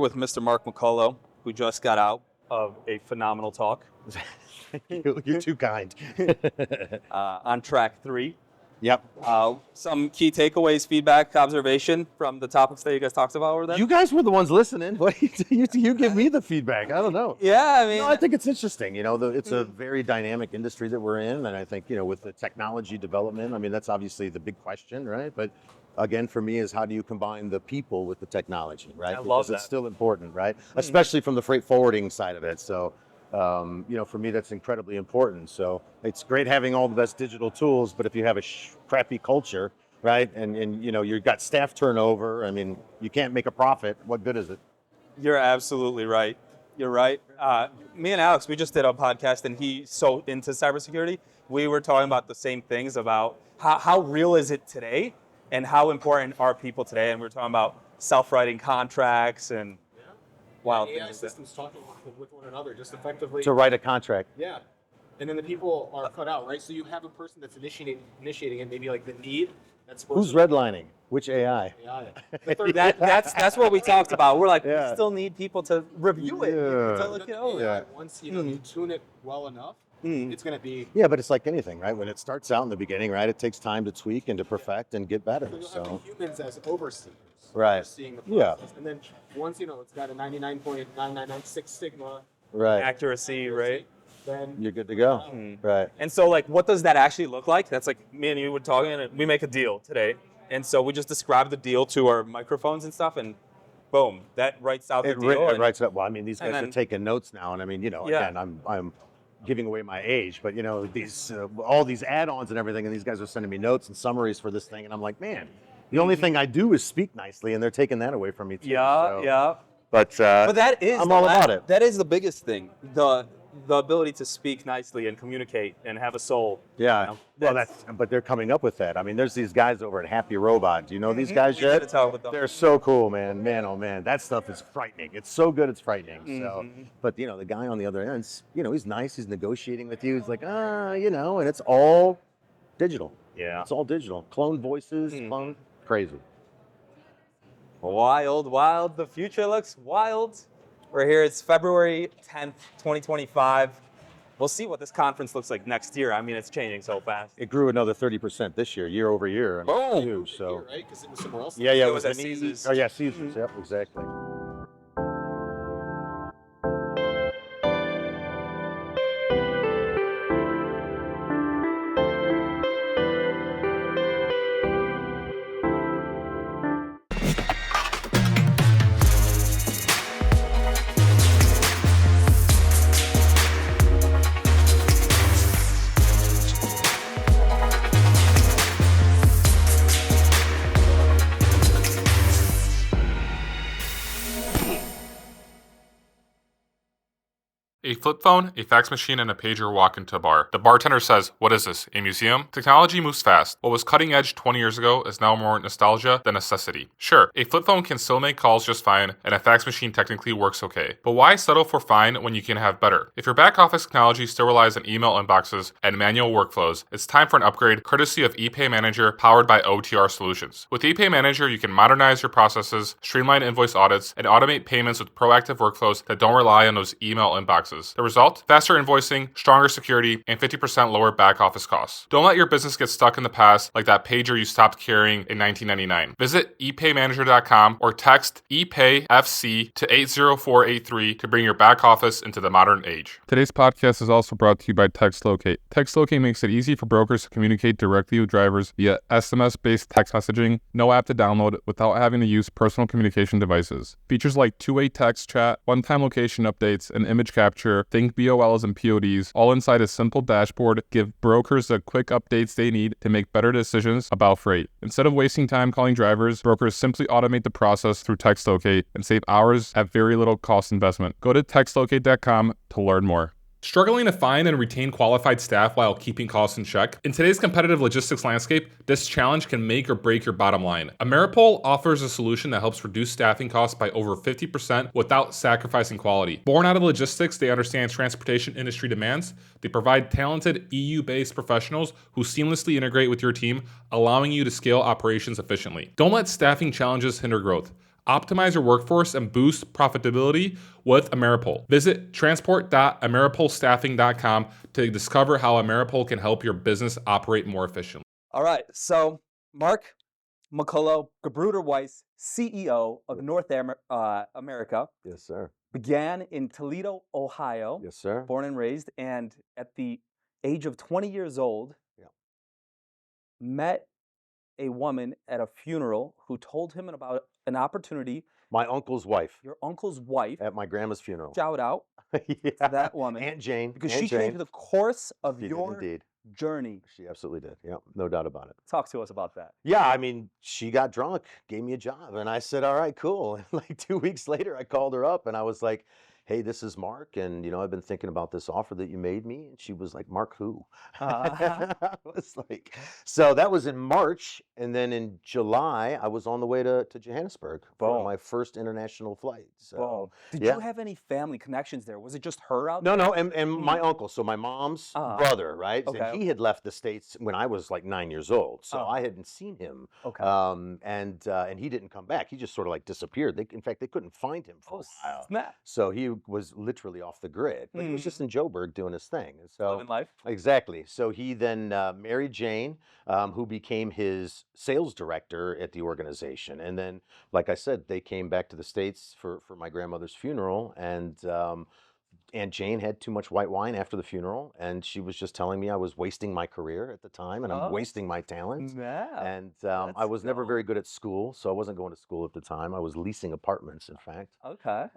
with Mr. Mark McCullough, who just got out of a phenomenal talk. You're too kind. On track 3. Yep. Some key takeaways, feedback, observation from the topics that you guys talked about over there? You guys were the ones listening. What you give me the feedback? I don't know. Yeah, I mean, No, I think it's interesting. It's a very dynamic industry that we're in, and I think with the technology development, I mean that's obviously the big question, right? But again, for me, is how do you combine the people with the technology, right? I love because that. it's still important, right? Especially from the freight forwarding side of it. So. For me, that's incredibly important. So it's great having all the best digital tools, but if you have a crappy culture, right, and you've got staff turnover, I mean, you can't make a profit. What good is it? You're absolutely right. You're right. Me and Alex, we just did a podcast, and he's so into cybersecurity. We were talking about the same things about how real is it today, and how important are people today. And we were talking about self-writing contracts and wild AI things. systems talking with one another just effectively. To write a contract. Yeah. And then the people are cut out, right? So you have a person that's initiating it, maybe like the need. That's Who's redlining? Which AI? AI. The third That's what we talked about. We're like, Yeah. we still need people to review it. Yeah. To look it over. AI, once you tune it well enough, it's going to be. Yeah, but it's like anything, right? When it starts out in the beginning, right, it takes time to tweak and to perfect and get better. So you'll have So, the humans as overseers. Right. Overseeing the Yeah. process. And then once it's got a 99.9996 sigma right, Accuracy, right? then you're good to go. Right. And so, like, what does that actually look like? That's like me and you were talking, and we make a deal today. And so we just describe the deal to our microphones and stuff, and boom, that writes out the It deal. and- writes it up. Well, I mean, these guys and are then- taking notes now, and I mean, Yeah. again, I'm giving away my age, but these all these add-ons and everything, and these guys are sending me notes and summaries for this thing, and I'm like, man, the only thing I do is speak nicely, and they're taking that away from me too. Yeah, so. yeah. But That is I'm all about it. That is the biggest thing. The ability to speak nicely and communicate and have a soul. Yeah. Well, but they're coming up with that. I mean, there's these guys over at Happy Robot. Do you know these guys We did a yet? talk with them. They're so cool, man. Man, oh man, that stuff is frightening. It's so good, it's frightening. So, but the guy on the other end, he's nice. He's negotiating with you. He's like, and it's all digital. Yeah. It's all digital. Clone voices, clone, crazy. Wild, wild. The future looks wild. We're here. It's February 10th, 2025. We'll see what this conference looks like next year. I mean, it's changing so fast. It grew another 30% this year over year. I mean, Boom. it's huge, so. Here, right? Because it was somewhere else. Yeah, It it was was at an Caesars. Oh yeah, Caesars. Yep, exactly. A flip phone, a fax machine, and a pager walk into a bar. The bartender says, "What is this, a museum?" Technology moves fast. What was cutting edge 20 years ago is now more nostalgia than necessity. Sure, a flip phone can still make calls just fine, and a fax machine technically works okay. But why settle for fine when you can have better? If your back office technology still relies on email inboxes and manual workflows, it's time for an upgrade courtesy of ePay Manager powered by OTR Solutions. With ePay Manager, you can modernize your processes, streamline invoice audits, and automate payments with proactive workflows that don't rely on those email inboxes. The result? Faster invoicing, stronger security, and 50% lower back office costs. Don't let your business get stuck in the past like that pager you stopped carrying in 1999. Visit epaymanager.com or text ePayFC to 80483 to bring your back office into the modern age. Today's podcast is also brought to you by TextLocate. TextLocate makes it easy for brokers to communicate directly with drivers via SMS-based text messaging, no app to download without having to use personal communication devices. Features like two-way text chat, one-time location updates, and image capture, think BOLs and PODs, all inside a simple dashboard, give brokers the quick updates they need to make better decisions about freight. Instead of wasting time calling drivers, brokers simply automate the process through TextLocate and save hours at very little cost investment. Go to textlocate.com to learn more. Struggling to find and retain qualified staff while keeping costs in check? In today's competitive logistics landscape, this challenge can make or break your bottom line. Ameripol offers a solution that helps reduce staffing costs by over 50% without sacrificing quality. Born out of logistics, they understand transportation industry demands. They provide talented EU-based professionals who seamlessly integrate with your team, allowing you to scale operations efficiently. Don't let staffing challenges hinder growth. Optimize your workforce and boost profitability with Ameripol. Visit transport.ameripolstaffing.com to discover how Ameripol can help your business operate more efficiently. All right. So, Mark McCullough, Gebrüder Weiss, CEO of North America, Yes, sir. began in Toledo, Ohio, Yes, sir. born and raised, and at the age of 20 years old, Yeah. met a woman at a funeral who told him about an opportunity. My uncle's wife Your uncle's wife, at my grandma's funeral. shout out Yeah. to that woman, Aunt Jane. because Aunt she Jane. changed the course of She did your indeed. journey. She absolutely did. Yeah, no doubt about it. Talk to us about that. Yeah, I mean, she got drunk, gave me a job, and I said, "All right, cool." And like 2 weeks later, I called her up, and I was like, "Hey, this is Mark, and I've been thinking about this offer that you made me." And she was like, "Mark, who?" Uh-huh. I was like, so that was in March, and then in July, I was on the way to Johannesburg for Boom. my first international flight. So, Boom. Did yeah. you have any family connections there? Was it just her out No, there? no, and my uncle, so my mom's brother, right? Okay, And he had left the States when I was like 9 years old, so I hadn't seen him. Okay. And he didn't come back. He just sort of like disappeared. In fact, they couldn't find him for a while. Snap. So he was literally off the grid. But he was just in Joburg doing his thing. And so Living life. exactly. So he then married Jane, who became his sales director at the organization. And then, like I said, they came back to the States for my grandmother's funeral, and Aunt Jane had too much white wine after the funeral, and she was just telling me I was wasting my career at the time, and I'm wasting my talents. Yeah. And I was never very good at school, so I wasn't going to school at the time. I was leasing apartments, in fact. Okay.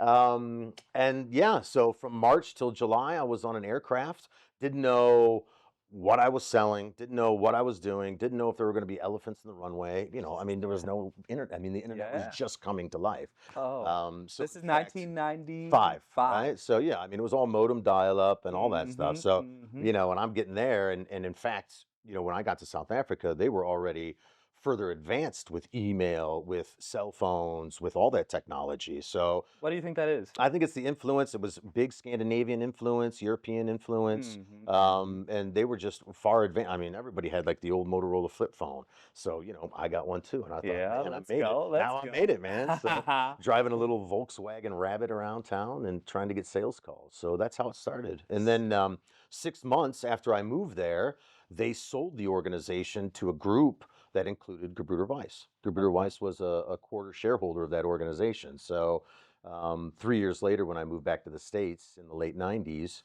And yeah, so from March till July, I was on an aircraft. Didn't know what I was selling, didn't know what I was doing, didn't know if there were going to be elephants in the runway. I mean, there was no internet. I mean, the internet was just coming to life. Oh. So This is in fact, 1995. right? So yeah, I mean, it was all modem dial-up and all that stuff. So, and I'm getting there, and in fact, when I got to South Africa, they were already further advanced with email, with cell phones, with all that technology. So What do you think that is? I think it's the influence. It was big Scandinavian influence, European influence, and they were just far advanced. I mean, everybody had like the old Motorola flip phone. So, I got one too, and I thought, man, I made it. Now I made it, man. So driving a little Volkswagen Rabbit around town and trying to get sales calls. So that's how it started. And then 6 months after I moved there, they sold the organization to a group that included Gebrüder Weiss. Gebrüder Weiss was a quarter shareholder of that organization. So 3 years later, when I moved back to the States in the late 90s,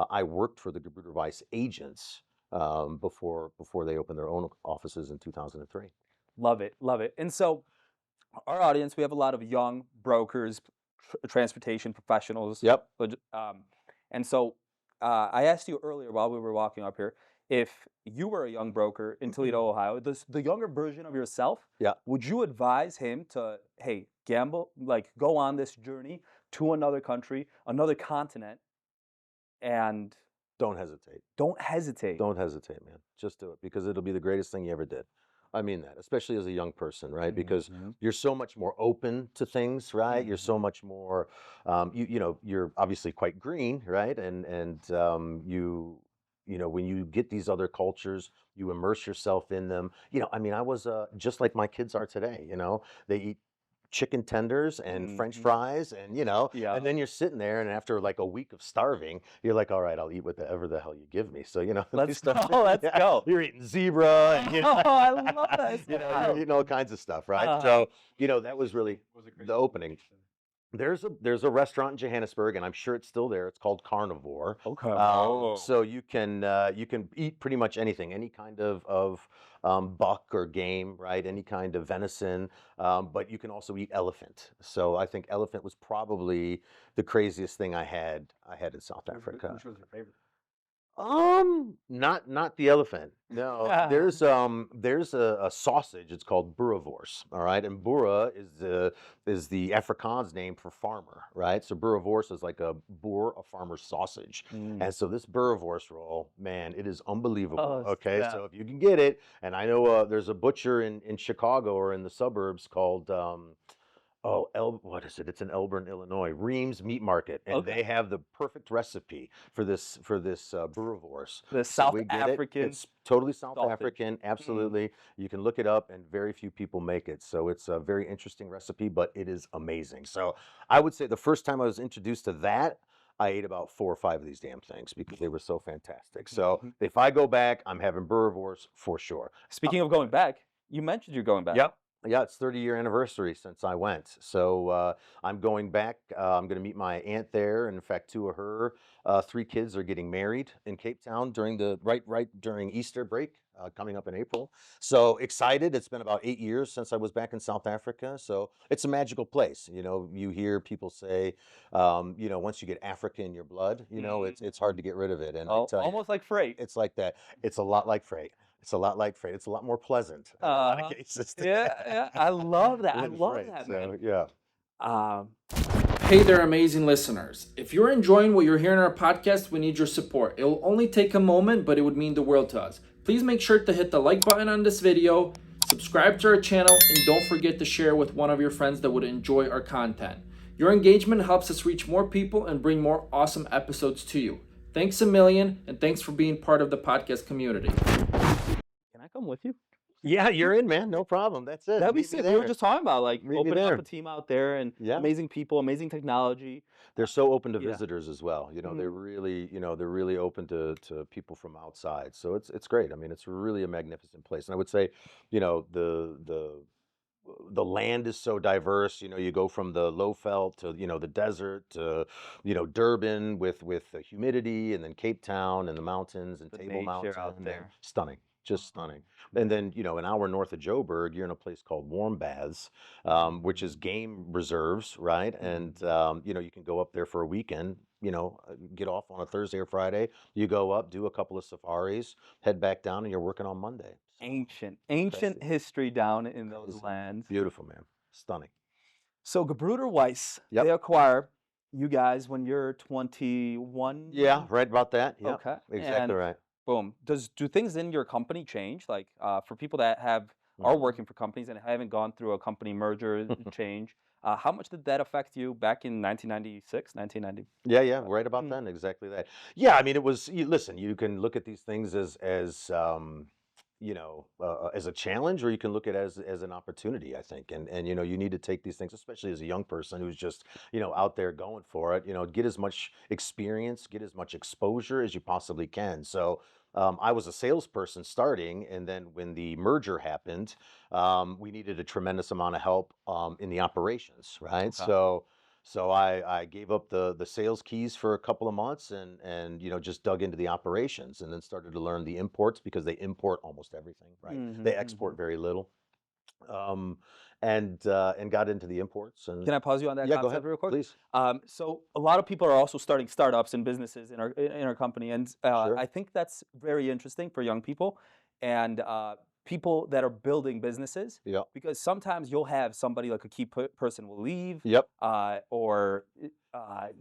I worked for the Gebrüder Weiss agents before they opened their own offices in 2003. Love it. Love it. And so our audience, we have a lot of young brokers, transportation professionals. Yep. And so I asked you earlier while we were walking up here, if you were a young broker in Toledo, Ohio, the younger version of yourself, would you advise him to, hey, gamble, like go on this journey to another country, another continent, and don't hesitate. Don't hesitate. Don't hesitate, man. Just do it, because it'll be the greatest thing you ever did. I mean that, especially as a young person, right? Because you're so much more open to things, right? You're so much more, you're obviously quite green, right? And when you get these other cultures, you immerse yourself in them. I mean, I was just like my kids are today. They eat chicken tenders and French fries, and and then you're sitting there, and after like a week of starving, you're like, all right, I'll eat whatever the hell you give me. So let's go. Let's go. You're eating zebra, and I love that. you're eating all kinds of stuff, right? So that was really the opening. There's a restaurant in Johannesburg, and I'm sure it's still there. It's called Carnivore. Okay. So you can eat pretty much anything, any kind of buck or game, right? Any kind of venison, but you can also eat elephant. So I think elephant was probably the craziest thing I had in South Africa. Which was your favorite? Not the elephant. No, there's a sausage. It's called boerewors. All right, and boer is the Afrikaans name for farmer, right? So boerewors is like a farmer's sausage, and so this boerewors roll, man, it is unbelievable. Okay, so if you can get it, and I know there's a butcher in Chicago or in the suburbs called What is it? It's in Elburn, Illinois. Reams Meat Market, and Okay. they have the perfect recipe for this Boerewors. The So South we get it. African It's totally South sausage. African, Mm. absolutely. You can look it up, and very few people make it. So it's a very interesting recipe, but it is amazing. So I would say the first time I was introduced to that, I ate about 4 or 5 of these damn things because they were so fantastic. So Mhm. if I go back, I'm having Boerewors for sure. Speaking of going back, you mentioned you're going back. Yep. Yeah, it's 30-year anniversary since I went. So I'm going back. I'm going to meet my aunt there. In fact, two of her 3 kids are getting married in Cape Town during the right during Easter break coming up in April. So excited. It's been about 8 years since I was back in South Africa. So it's a magical place. You know, you hear people say, once you get Africa in your blood, it's hard to get rid of it. And I tell you, Almost like freight. it's like that. It's a lot like freight. It's a lot like freight. It's a lot more pleasant in a lot of cases. Yeah. I love that. I than love freight. that, So man. yeah. Hey there, amazing listeners. If you're enjoying what you're hearing on our podcast, we need your support. It will only take a moment, but it would mean the world to us. Please make sure to hit the like button on this video, subscribe to our channel, and don't forget to share with one of your friends that would enjoy our content. Your engagement helps us reach more people and bring more awesome episodes to you. Thanks a million, and thanks for being part of the podcast community. Can I come with you? Yeah, you're in, man. No problem. That's it. That'd be Meet me sick. We were there. just talking about like Meet me opening up there. a team out there and Yeah. amazing people, amazing technology. They're so open to Yeah. visitors as well. They're Mhm. really, they're really open to people from outside. So it's great. I mean, it's really a magnificent place. And I would say, the land is so diverse. You go from the low veld to the desert to Durban with the humidity, and then Cape Town and the mountains and The Table nature out Mountain, and there. stunning, just stunning. And then an hour north of Joburg, you're in a place called Warm Baths, which is game reserves, right? And you can go up there for a weekend. Get off on a Thursday or Friday. You go up, do a couple of safaris, head back down, and you're working on Monday. Ancient Crazy. history down in those Crazy. lands. Beautiful, man. Stunning. So Gebrüder Weiss, Yep. they acquire you guys when you're 21. Yeah, right about that. Yeah, Okay. exactly And right. boom. Do things in your company change? Like for people that are working for companies and haven't gone through a company merger change, how much did that affect you back in 1996, 1990? Yeah, right about Mm. then. Exactly that. Yeah, I mean, it was. Listen, you can look at these things as a challenge, or you can look at it as an opportunity. I think, and you need to take these things, especially as a young person who's just out there going for it. Get as much experience, get as much exposure as you possibly can. So. I was a salesperson starting, and then when the merger happened, we needed a tremendous amount of help in the operations, right? Okay. So I gave up the sales keys for a couple of months, and just dug into the operations, and then started to learn the imports because they import almost everything, right? They export very little, um, and got into the imports. And Can I pause you on that yeah, go concept ahead, real quick? please. So a lot of people are also starting startups and businesses in our company, and Sure. I think that's very interesting for young people and people that are building businesses. Yeah. Because sometimes you'll have somebody like a key person will leave, Yep. or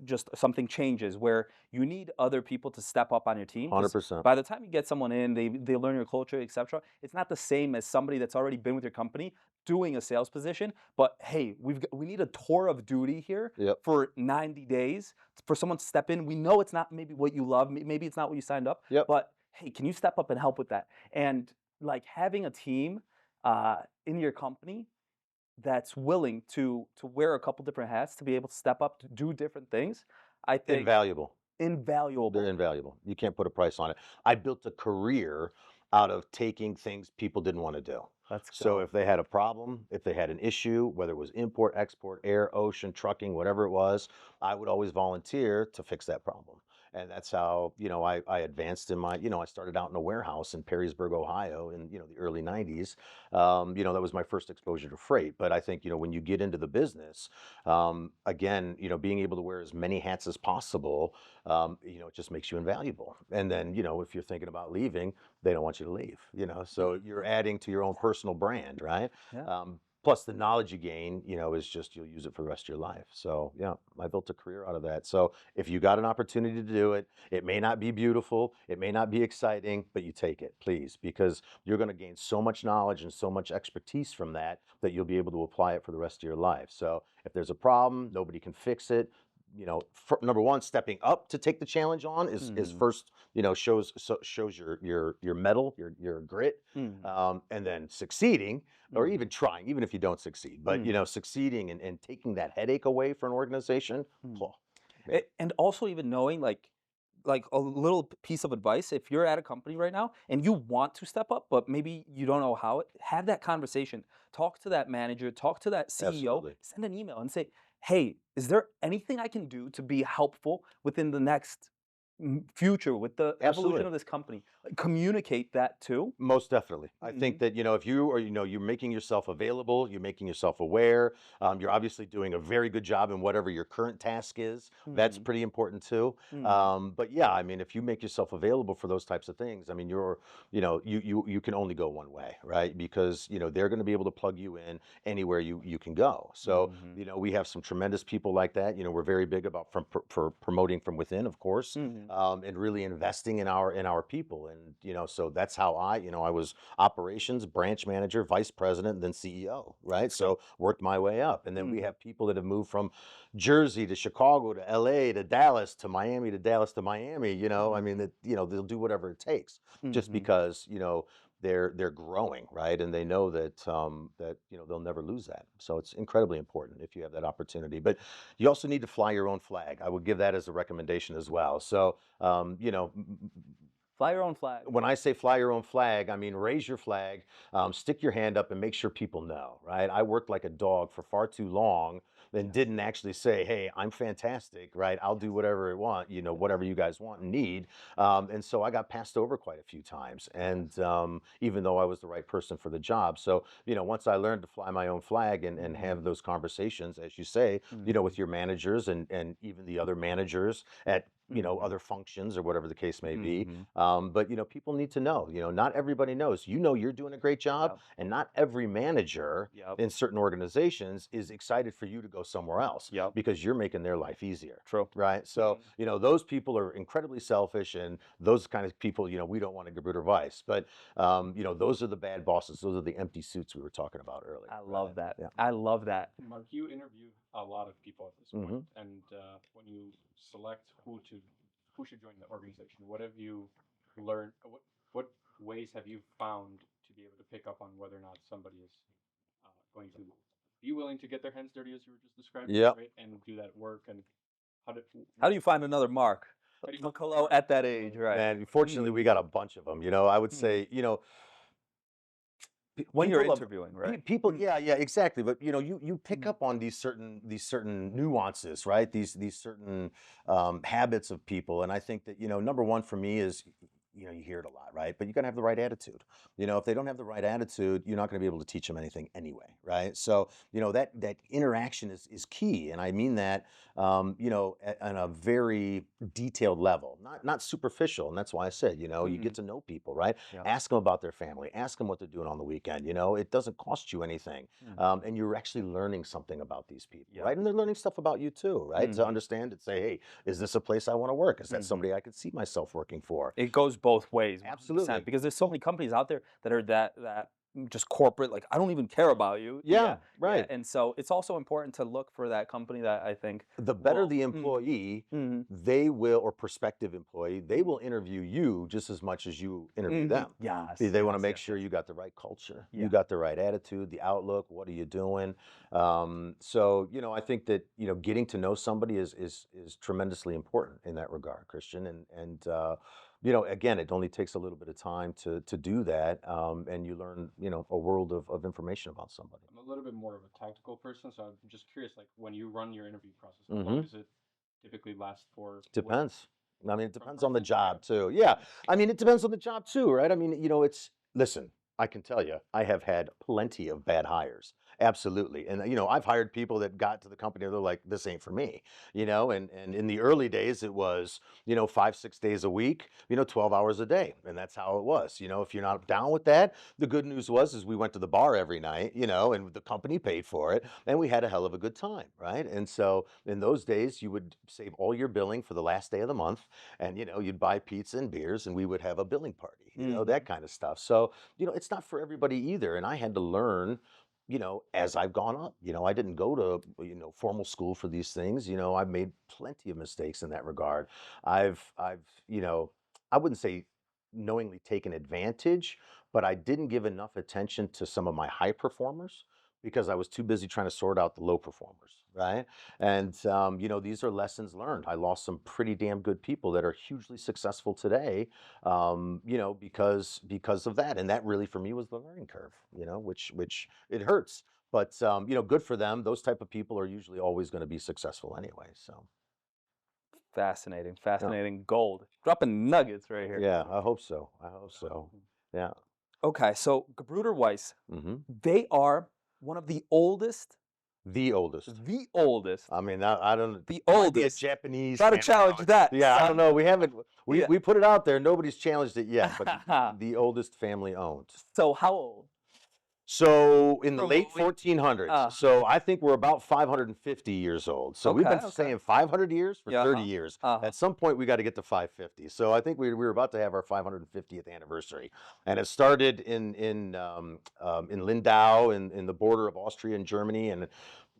just something changes where you need other people to step up on your team. 'Cause 100%. By the time you get someone in, they learn your culture, etc. It's not the same as somebody that's already been with your company doing a sales position. But hey, we need a tour of duty here Yep. for 90 days for someone to step in. We know it's not maybe what you love, maybe it's not what you signed up. Yep. But hey, can you step up and help with that? And like having a team in your company that's willing to wear a couple different hats to be able to step up to do different things, I think Invaluable. invaluable. They're invaluable. You can't put a price on it. I built a career out of taking things people didn't want to do. Let's So go. if they had a problem, if they had an issue, whether it was import, export, air, ocean, trucking, whatever it was, I would always volunteer to fix that problem. And that's how, I advanced in my, I started out in a warehouse in Perrysburg, Ohio in, the early 90s. That was my first exposure to freight. But I think, when you get into the business, again, being able to wear as many hats as possible, it just makes you invaluable. And then, if you're thinking about leaving, they don't want you to leave, so you're adding to your own personal brand, right? Yeah. plus the knowledge you gain, is just you'll use it for the rest of your life. So yeah, I built a career out of that. So if you got an opportunity to do it, it may not be beautiful, it may not be exciting, but you take it, please, because you're going to gain so much knowledge and so much expertise from that you'll be able to apply it for the rest of your life. So if there's a problem, nobody can fix it. Number one, stepping up to take the challenge on is first, shows your mettle, your grit, and then succeeding, or even trying, even if you don't succeed, but succeeding and taking that headache away for an organization. And also even knowing like a little piece of advice, if you're at a company right now and you want to step up, but maybe you don't know how, have that conversation. Talk to that manager, talk to that CEO, Absolutely. Send an email and say, hey, is there anything I can do to be helpful within the next future with the evolution of this company? Communicate that too. Most definitely. I think that, if you are, you're making yourself available, you're making yourself aware, you're obviously doing a very good job in whatever your current task is. That's pretty important too. But yeah, I mean, if you make yourself available for those types of things, I mean, you can only go one way, right? Because, they're going to be able to plug you in anywhere you can go. So, we have some tremendous people like that. We're very big about for promoting from within, of course. And really investing in our people. And, so that's how I was operations, branch manager, vice president, then CEO, right? So worked my way up. And then we have people that have moved from Jersey to Chicago to LA to Dallas to Miami to Dallas to Miami, I mean, that, they'll do whatever it takes just because, they're growing, right? And they know that they'll never lose that. So it's incredibly important if you have that opportunity. But you also need to fly your own flag. I would give that as a recommendation as well. So fly your own flag. When I say fly your own flag, I mean raise your flag, stick your hand up, and make sure people know, right? I worked like a dog for far too long and didn't actually say, hey, I'm fantastic, right? I'll do whatever I want, whatever you guys want and need. And so I got passed over quite a few times. And even though I was the right person for the job. So, once I learned to fly my own flag and have those conversations, as you say, with your managers and even the other managers at other functions or whatever the case may be. But, people need to know, not everybody knows, you're doing a great job, and not every manager in certain organizations is excited for you to go somewhere else because you're making their life easier. True. Right. So, those people are incredibly selfish, and those kind of people, we don't want to Gebrüder Weiss, but, those are the bad bosses. Those are the empty suits we were talking about earlier. I love that. Yeah. I love that. Mark, you interview a lot of people at this point, and when you select who should join the organization, what have you learned? What ways have you found to be able to pick up on whether or not somebody is going to be willing to get their hands dirty, as you were just describing, right, and do that work? And how do you find another Mark McCullough at that age, right? And fortunately, we got a bunch of them. I would say, when you're interviewing, right? People, yeah, exactly. But you pick up on these certain nuances, right? These certain habits of people, and I think that number one for me is you hear it a lot, right? But you got to have the right attitude. If they don't have the right attitude, you're not going to be able to teach them anything anyway, right? So that interaction is key, and I mean that on a very detailed level, not superficial. And that's why I said you get to know people, right? Ask them about their family, ask them what they're doing on the weekend. It doesn't cost you anything, and you're actually learning something about these people, right? And they're learning stuff about you too, right? To understand and say, hey, is this a place I want to work? Is that somebody I could see myself working for? It goes both ways. 100%, Absolutely. because there's so many companies out there that are that just corporate, like, I don't even care about you. Yeah, right. Yeah. And so it's also important to look for that company that I think the better the employee, they will, or prospective employee, they will interview you just as much as you interview them. Yes. They want to make sure you got the right culture, you got the right attitude, the outlook, what are you doing? So, I think that, getting to know somebody is tremendously important in that regard, Christian. And again, it only takes a little bit of time to do that. And you learn, a world of information about somebody. I'm a little bit more of a tactical person, so I'm just curious, like, when you run your interview process, how long does it typically last for? Depends. I mean, it depends on the job too. Yeah. I mean, it depends on the job too, right? I mean, listen, I can tell you, I have had plenty of bad hires. Absolutely. And I've hired people that got to the company, they're like, this ain't for me, and in the early days it was, 5, 6 days a week, 12 hours a day. And that's how it was. If you're not down with that, the good news is we went to the bar every night, and the company paid for it, and we had a hell of a good time, right? And so in those days, you would save all your billing for the last day of the month, and you'd buy pizza and beers, and we would have a billing party, that kind of stuff. So, it's not for everybody either. And I had to learn, as I've gone up. I didn't go to, formal school for these things. I've made plenty of mistakes in that regard. I've, I wouldn't say knowingly taken advantage, but I didn't give enough attention to some of my high performers because I was too busy trying to sort out the low performers, right? And these are lessons learned. I lost some pretty damn good people that are hugely successful today, because of that. And that really for me was the learning curve, which it hurts. But good for them. Those type of people are usually always going to be successful anyway. So Fascinating, fascinating gold. Dropping nuggets right here. yeah, I hope so. I hope so. Yeah. Okay, so Gebrüder Weiss, Hmm. they are one of the oldest. The oldest. The oldest. I mean, I don't. The Might be a oldest. Japanese. Try to family challenge owned- that. Yeah, I son. don't know. We haven't. Yeah. We put it out there. Nobody's challenged it yet. But the oldest family owned. So how old? So in the From late what we- 1400s. So I think we're about 550 years old. So we've Okay, been okay. saying 500 years for Yeah, 30 years. uh-huh. At some point, we got to get to 550. So I think we were about to have our 550th anniversary, and it started in Lindau, in the border of Austria and Germany. And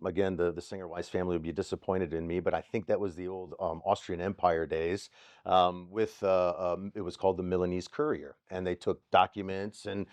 again, the Singer Weiss family would be disappointed in me, but I think that was the old Austrian Empire days. It was called the Milanese Courier, and they took documents and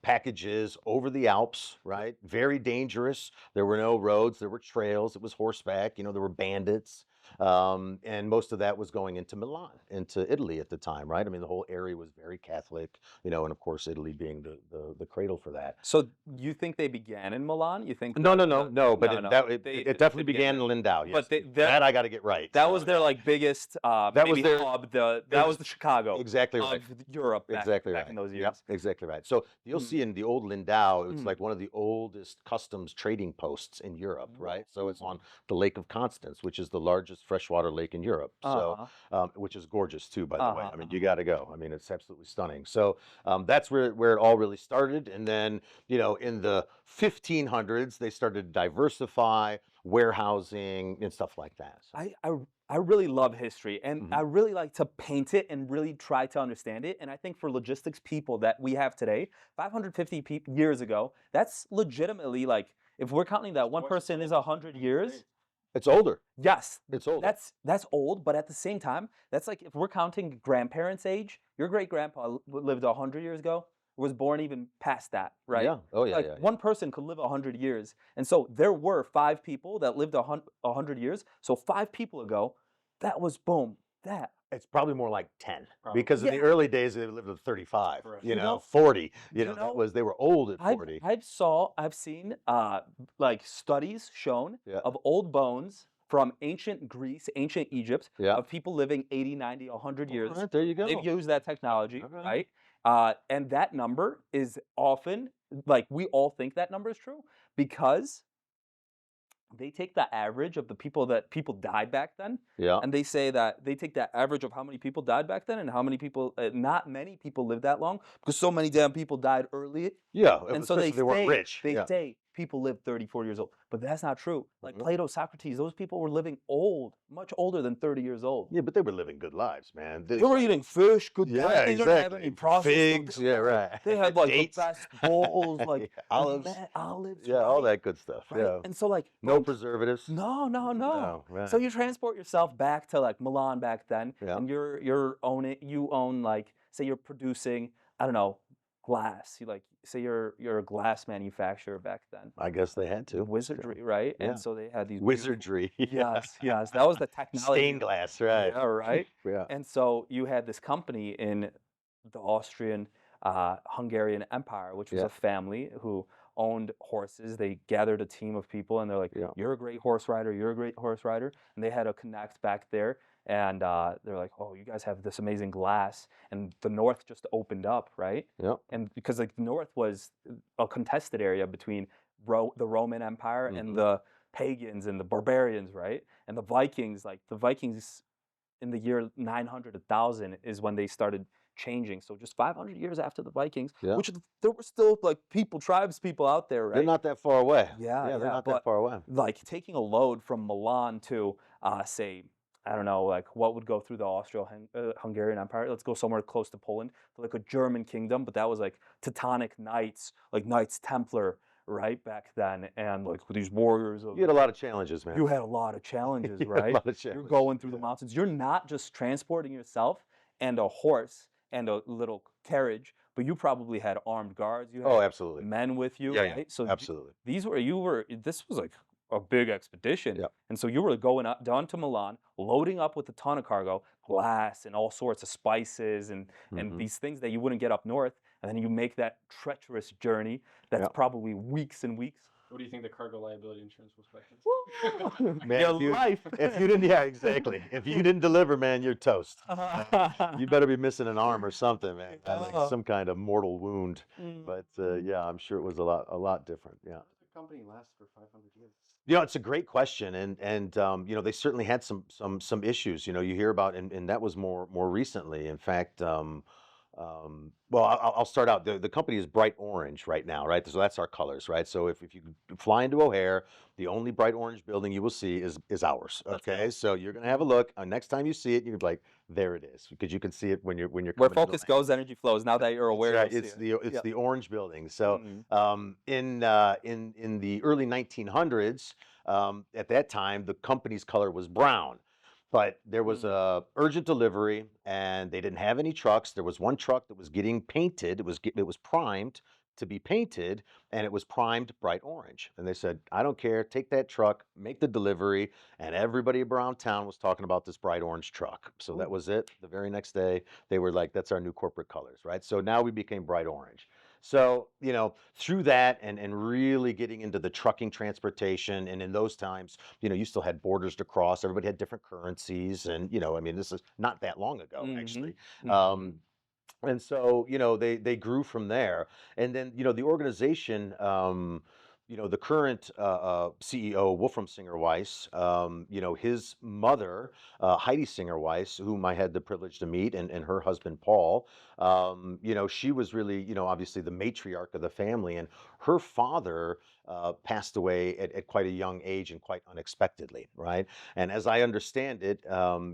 packages over the Alps, right? Very dangerous. There were no roads, there were trails, it was horseback, there were bandits. And most of that was going into Milan, into Italy at the time, right? I mean, the whole area was very Catholic, and of course, Italy being the cradle for that. So you think they began in Milan? You think? No, that- but no, it, no. that, it, They- it definitely they began in Lindau. Yes, But that I got to get right. that was their like biggest was maybe their- hub. That was the Chicago exactly right. of Europe back, Exactly back right. in those Yep, years. exactly right. So you'll see in the old Lindau, it's Mm. like one of the oldest customs trading posts in Europe, right? So it's on the Lake of Constance, which is the largest freshwater lake in Europe. So, Uh-huh. which is gorgeous too, by the way. I Uh-huh, mean, you got to go. I mean, it's absolutely stunning. So that's where it all really started. And then, in the 1500s, they started to diversify warehousing and stuff like that. So, I really love history, and Mhm. I really like to paint it and really try to understand it. And I think for logistics people that we have today, 550 years ago, that's legitimately like if we're counting that one person is 100 years. it's older. Yes, It's older. that's old, but at the same time, that's like if we're counting grandparents' age, your great grandpa lived 100 years ago, was born even past that, right? Yeah. Oh, yeah, Like yeah. one person could live 100 years, and so there were 5 people that lived 100 years. So 5 people ago, that was boom, that. It's probably more like 10 Probably. because in the Yeah. early days they lived at 35, Correct. You know, 40. you know, They were old at 40. I've seen like studies shown Yeah. of old bones from ancient Greece, ancient Egypt, Yeah. of people living 80, 90, 100 years. All right, there you go. They've used that technology, Okay. right? And that number is often like we all think that number is true because they take the average of the people died back then, Yeah. and they say that they take that average of how many people died back then and how many people, not many people lived that long because so many damn people died early. Yeah. And so especially if they weren't rich. They Yeah. say people lived 30, 40 years old, but that's not true. Like Mhm. Plato, Socrates, those people were living old, much older than 30 years old. Yeah, but they were living good lives, man. They were eating fish, good Yeah, diet. They didn't have exactly. any processed Figs, food. yeah, right. They had like Dates. the best bowls, like Yeah, olives. olives, Yeah, all right? that good stuff. Right? Yeah. And so like No boom, preservatives. no, No, right. So you transport yourself back to like Milan back then, Yeah. and you own like say you're producing, I don't know, glass. You like say you're a glass manufacturer back then. I guess they had to. Wizardry, right? Yeah. And so they had these beautiful- Wizardry. Yes, that was the technology. Stained glass, right. Yeah, right. Yeah. And so you had this company in the Austrian Hungarian Empire, which was Yeah. a family who owned horses. They gathered a team of people and they're like, Yeah. you're a great horse rider, you're a great horse rider. And they had a connect back there. And they're like, oh, you guys have this amazing glass. And the North just opened up, right? Yeah. And because like the North was a contested area between the Roman Empire and the pagans and the barbarians, right? And the Vikings, like the Vikings in the year 900, 1000 is when they started changing. So just 500 years after the Vikings, Yeah. which there were still like tribes people out there, right? They're not that far away. Yeah, they're not that but far away. like taking a load from Milan to say, I don't know, like what would go through the Austro-Hungarian Empire. Let's go somewhere close to Poland, to like a German kingdom, but that was like Teutonic Knights, like Knights Templar, right, back then, and like these warriors of. You had a lot of challenges, man. You had a lot of challenges, right? A lot of You're challenges. going through the mountains. You're not just transporting yourself and a horse and a little carriage, but you probably had armed guards. You had Absolutely. men with you, Yeah, right? So absolutely. this was like a big expedition. Yep. And so you were going up down to Milan, loading up with a ton of cargo, glass and all sorts of spices and these things that you wouldn't get up north. And then you make that treacherous journey that's probably weeks and weeks. What do you think the cargo liability insurance was back then? Man, Your life. If you didn't, exactly. If you didn't deliver, man, you're toast. You better be missing an arm or something, man. Like some kind of mortal wound. But yeah, I'm sure it was a lot different. Yeah. The company lasts for 500 years. You know, it's a great question, and you know, they certainly had some issues. You know, you hear about, and that was more recently. In fact, well, I'll start out. The company is bright orange right now, right? So that's our colors, right? So if you fly into O'Hare, the only bright orange building you will see is ours. Okay, so you're gonna have a look. Next time you see it, you're like, there it is, because you can see it when you're Where coming into focus goes, energy flows. Now that you're aware, Right, you'll it's see it. the the orange building. So in the early 1900s, at that time, the company's color was brown. But there was a urgent delivery, and they didn't have any trucks. There was one truck that was getting painted. It was primed to be painted, and it was primed bright orange. And they said, "I don't care. Take that truck, make the delivery." And everybody around town was talking about this bright orange truck. So that was it. The very next day, they were like, "That's our new corporate colors," right? So now we became bright orange. So, you know, through that and really getting into the trucking transportation, and in those times, you know, you still had borders to cross. Everybody had different currencies, and you know, I mean, this is not that long ago, actually. And so, you know, they grew from there, and then, you know, the organization. You know, the current CEO, Wolfram Singer Weiss, you know, his mother, Heidi Singer Weiss, whom I had the privilege to meet, and her husband, Paul, you know, she was really, you know, obviously the matriarch of the family, and her father passed away at quite a young age and quite unexpectedly, right? And as I understand it,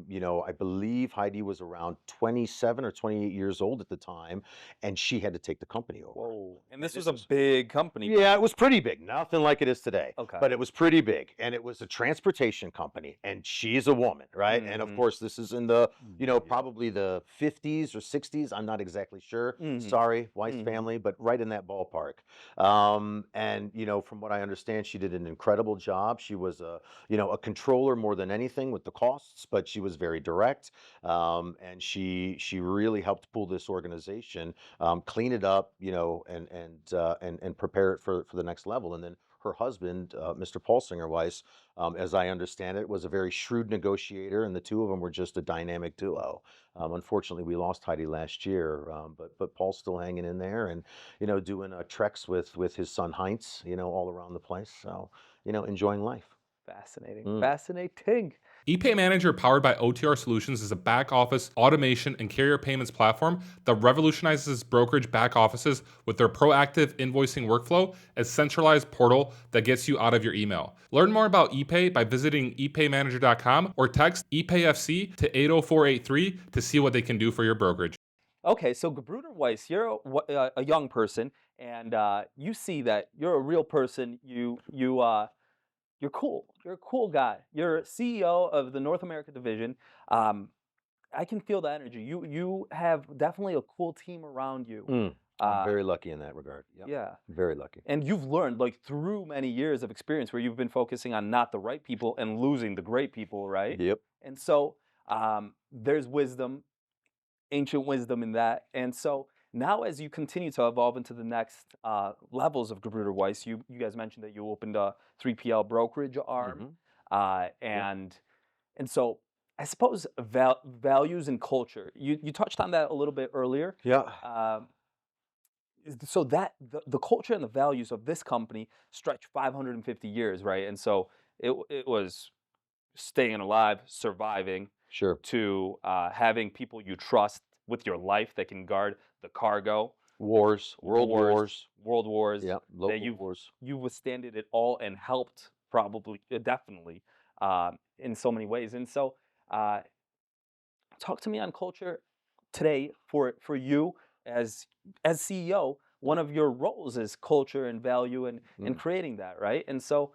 you know, I believe Heidi was around 27 or 28 years old at the time, and she had to take the company over. Whoa. And this was a big company. Yeah, it was pretty big. Nothing like it is today. Okay. But it was pretty big. And it was a transportation company. And she's a woman, right? And of course, this is in the, you know, probably the 50s or 60s. I'm not exactly sure. Sorry, Weiss family, but right in that ballpark. And, you know, from what I understand, she did an incredible job. She was you know, a controller more than anything with the costs, but she was very direct. And she really helped pull this organization, clean it up, you know, and prepare it for the next level. And then her husband, Mr. Paul Singer Weiss, as I understand it, was a very shrewd negotiator, and the two of them were just a dynamic duo. Unfortunately, we lost Heidi last year, but Paul's still hanging in there, and you know, doing treks with his son Heinz, you know, all around the place. So, you know, enjoying life. Fascinating. Fascinating. ePay Manager, powered by OTR Solutions, is a back office automation and carrier payments platform that revolutionizes brokerage back offices with their proactive invoicing workflow, a centralized portal that gets you out of your email. Learn more about ePay by visiting epaymanager.com or text ePayFC to 80483 to see what they can do for your brokerage. Okay, so Gebrüder Weiss, you're a young person, and you see that you're a real person. You're cool. You're a cool guy. You're CEO of the North America division. I can feel the energy. You have definitely a cool team around you. I'm very lucky in that regard. Yep. Yeah. Very lucky. And you've learned, like, through many years of experience where you've been focusing on not the right people and losing the great people, right? Yep. And so there's wisdom, ancient wisdom in that. And so now, as you continue to evolve into the next levels of Gebrüder Weiss, you guys mentioned that you opened a 3PL brokerage arm, and so I suppose values and culture. You touched on that a little bit earlier. Yeah. so that the culture and the values of this company stretch 550 years, right? And so it was staying alive, surviving, Sure. to having people you trust with your life that can guard the cargo, Wars, world wars. world wars, Yeah, that local wars. you withstanded it all and helped probably definitely in so many ways. And so uh, talk to me on culture today for you as CEO. One of your roles is culture and value and creating that, right? And so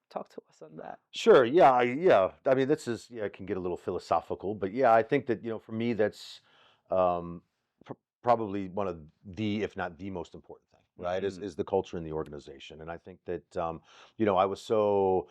talk to us on that. Sure. Yeah. Yeah. I mean, this is, yeah, it can get a little philosophical, but yeah, I think that, for me, that's um, probably one of the, if not the most important thing, right? Is the culture in the organization. And I think that, I was so,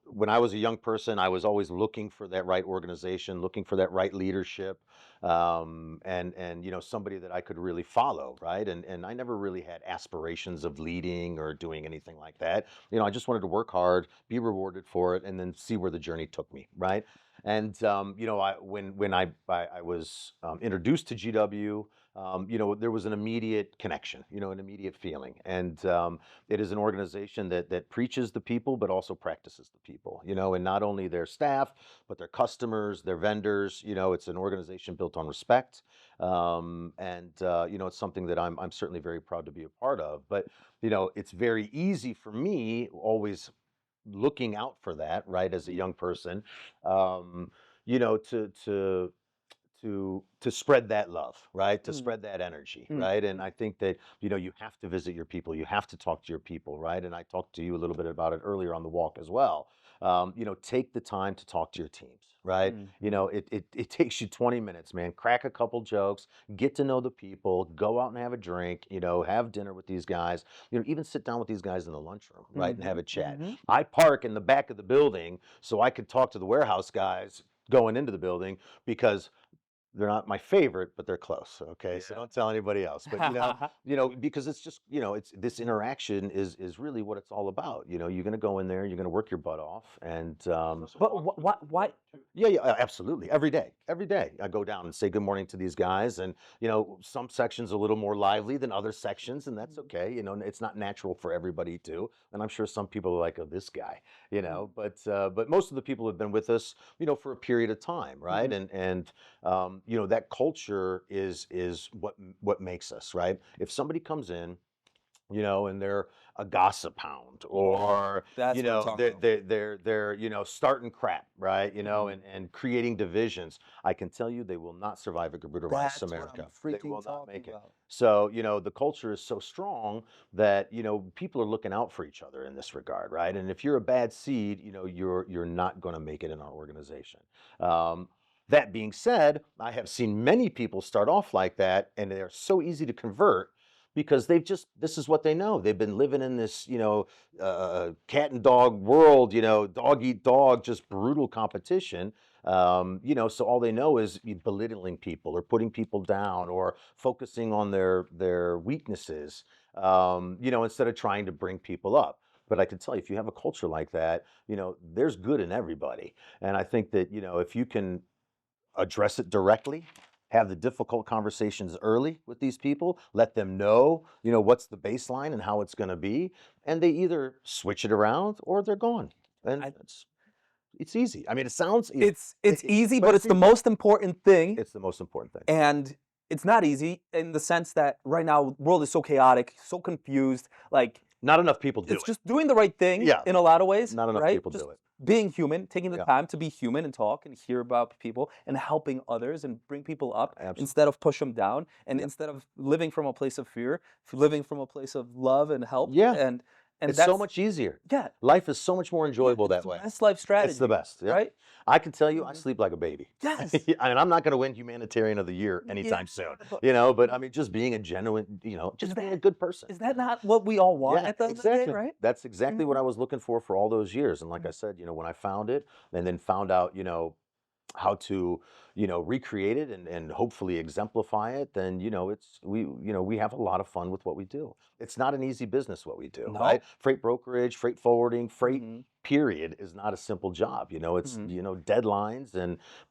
when I was a young person, I was always looking for that right organization, looking for that right leadership, and somebody that I could really follow, right? And I never really had aspirations of leading or doing anything like that. I just wanted to work hard, be rewarded for it, and then see where the journey took me, right? And when I was introduced to GW, there was an immediate connection, an immediate feeling, and it is an organization that preaches the people, but also practices the people, and not only their staff, but their customers, their vendors. It's an organization built on respect, and it's something that I'm certainly very proud to be a part of. But it's very easy for me always looking out for that, right, as a young person, um, you know, to to to spread that love, right, to spread that energy, Mm. right. And I think that you have to visit your people, you have to talk to your people, right. And I talked to you a little bit about it earlier on the walk as well. Take the time to talk to your teams, right. It takes you 20 minutes, man. Crack a couple jokes, get to know the people, go out and have a drink, have dinner with these guys, even sit down with these guys in the lunchroom, right, and have a chat. I park in the back of the building so I could talk to the warehouse guys going into the building, because they're not my favorite, but they're close. Okay, so don't tell anybody else. But because it's just it's this interaction is really what it's all about. You're going to go in there, you're going to work your butt off, and But why? yeah, absolutely. Every day I go down and say good morning to these guys, and some sections a little more lively than other sections, and that's okay. It's not natural for everybody to, and I'm sure some people are like, oh, this guy, but most of the people have been with us, for a period of time, right? And that culture is what makes us, right? If somebody comes in, and they're a gossip hound, or That's what I'm talking about. they're starting crap, right? And creating divisions. I can tell you, they will not survive a Gebrüder Weiss That's what I'm America. They freaking will not talking make it. about. So the culture is so strong that people are looking out for each other in this regard, right? And if you're a bad seed, you're not going to make it in our organization. That being said, I have seen many people start off like that, and they're so easy to convert, because this is what they know. They've been living in this, cat and dog world, dog eat dog, just brutal competition. So all they know is belittling people, or putting people down, or focusing on their weaknesses, instead of trying to bring people up. But I can tell you, if you have a culture like that, there's good in everybody. And I think that, if you can address it directly, have the difficult conversations early with these people, let them know, what's the baseline and how it's going to be, and they either switch it around or they're gone. And it's easy. I mean, it sounds It's easy, but it's the most important thing. It's the most important thing. And it's not easy in the sense that right now the world is so chaotic, so confused. Like, not enough people do it. It's just doing the right thing in a lot of ways. Not enough right? people just do it. Being human, taking the time to be human and talk and hear about people and helping others and bring people up instead of push them down, and instead of living from a place of fear, living from a place of love and help. And it's so much easier. Yeah. Life is so much more enjoyable that way. It's the best life strategy. It's the best. Yeah. Right? I can tell you, I sleep like a baby. Yes. And I'm not going to win Humanitarian of the Year anytime soon. But I mean, just being a genuine, just being a good person. Is that not what we all want at the end of the day, right? That's exactly what I was looking for all those years. And like I said, when I found it, and then found out, how to, recreate it and hopefully exemplify it, then, we have a lot of fun with what we do. It's not an easy business what we do, right? No. Freight brokerage, freight forwarding, freight Mhm. period is not a simple job. It's, Mhm. deadlines